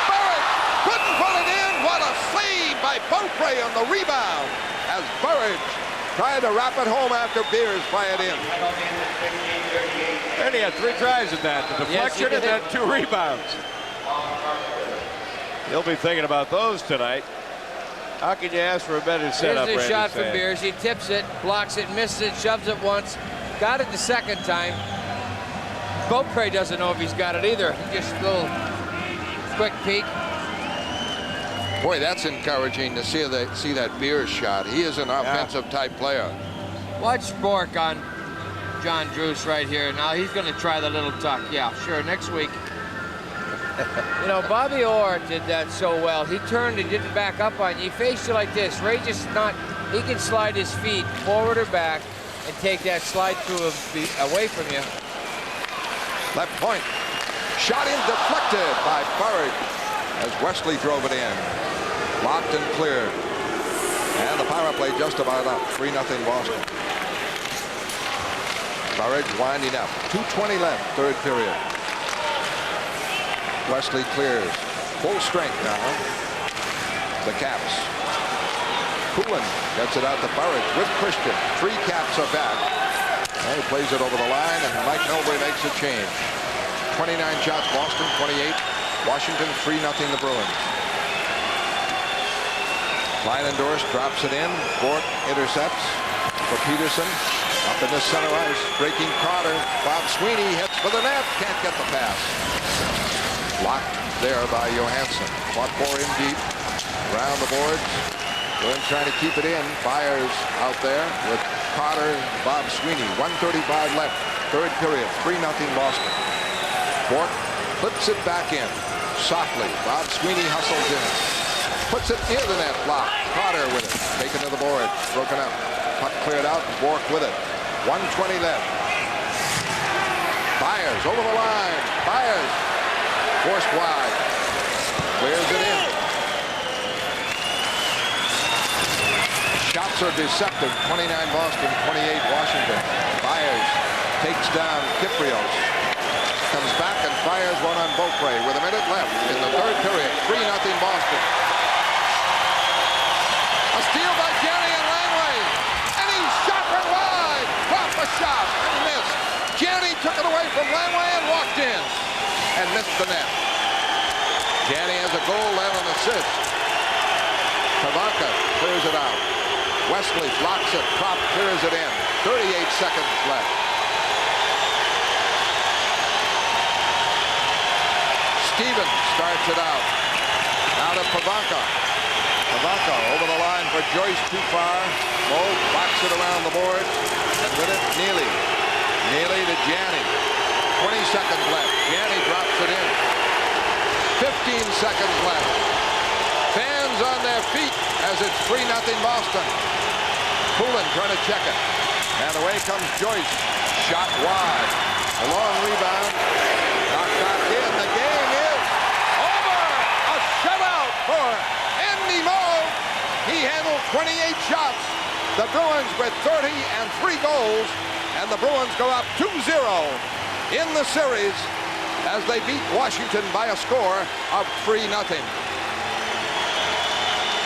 Burridge couldn't put it in. What a save by Beaupre on the rebound as Burridge trying to wrap it home after Beers play it in. And he had 3 tries at that. The deflection and then 2 rebounds. He'll be thinking about those tonight. How can you ask for a better setup? Here's the Randy shot said. from Beers. He tips it, blocks it, misses it, shoves it once. Got it the second time. Beaupre doesn't know if he's got it either. Just a little quick peek. Boy, that's encouraging to see that Beers shot. He is an offensive type player. Watch Bork on John Druce right here. Now he's going to try the little tuck. Yeah, sure, next week. You know, Bobby Orr did that so well. He turned and didn't back up on you. He faced you like this. Ray just not, he can slide his feet forward or back and take that slide through away from you. Left point. Shot in deflected by Burridge as Wesley drove it in. Locked and cleared. And the power play just about up. 3-0 Boston. Burridge winding up. 2:20 left, third period. Wesley clears. Full strength now. The Caps. Poulin gets it out to Burridge with Christian. 3 Caps are back. And he plays it over the line, and Mike Milbury makes a change. 29 shots, Boston 28. Washington 3-0 the Bruins. Kleinendorf drops it in. Bork intercepts for Peterson. Up in the center ice, breaking Carter. Bob Sweeney hits for the net. Can't get the pass. Blocked there by Johansson. Fought for him deep. Around the boards. Bruins trying to keep it in. Byers out there with Carter, Bob Sweeney. 1:35 left. Third period. 3-0 Boston. Bork flips it back in. Softly. Bob Sweeney hustles in. Puts it near the net. Blocked. Carter with it. Taken to the board. Broken up. Puck cleared out. Bork with it. 1:20 left. Byers over the line. Byers forced wide. Clears it in. Shots are deceptive. 29 Boston, 28 Washington. Byers takes down Kyprios. Comes back and fires one on Beaupre with a minute left in the third period. 3-0 Boston. A steal by Janney and Langway. And he shot from wide. Dropped a shot and missed. Janney took it away from Langway and walked in. And missed the net. Janney has a goal and an assist. Pavanka clears it out. Wesley blocks it. Prop clears it in. 38 seconds left. Stevens starts it out. Now to Pavanka. Pavanka over the line for Joyce, too far. Moog backs it around the board. And with it, Neely. Neely to Janney. 20 seconds left. Janney drops it in. 15 seconds left. Fans on their feet as it's 3-0 Boston. Poulin trying to check it. And away comes Joyce. Shot wide. A long rebound. Knocked back in. The game is over. A shutout for Andy Moog. He handled 28 shots. The Bruins with 30 and 3 goals. And the Bruins go up 2-0 in the series as they beat Washington by a score of 3-0.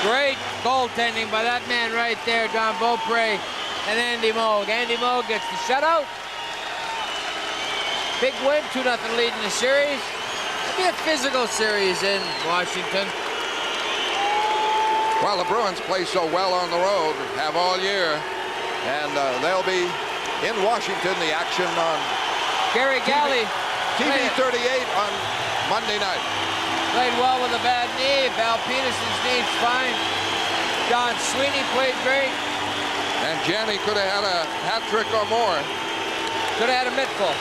Great goaltending by that man right there, Don Beaupre and Andy Moog. Andy Moog gets the shutout. Big win, 2-0 lead in the series. It'll be a physical series in Washington. Well, the Bruins play so well on the road, have all year, and they'll be in Washington. The action on Gary Galley TV 38 on Monday night. played well with a bad knee. Val Peterson's knee's fine. Don Sweeney played great. And Janney could have had a hat trick or more. Could have had a mittful.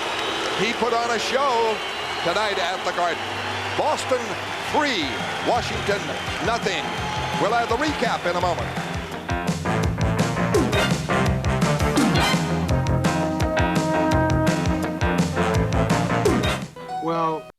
He put on a show tonight at the Garden. Boston 3, Washington nothing. We'll have the recap in a moment. Well,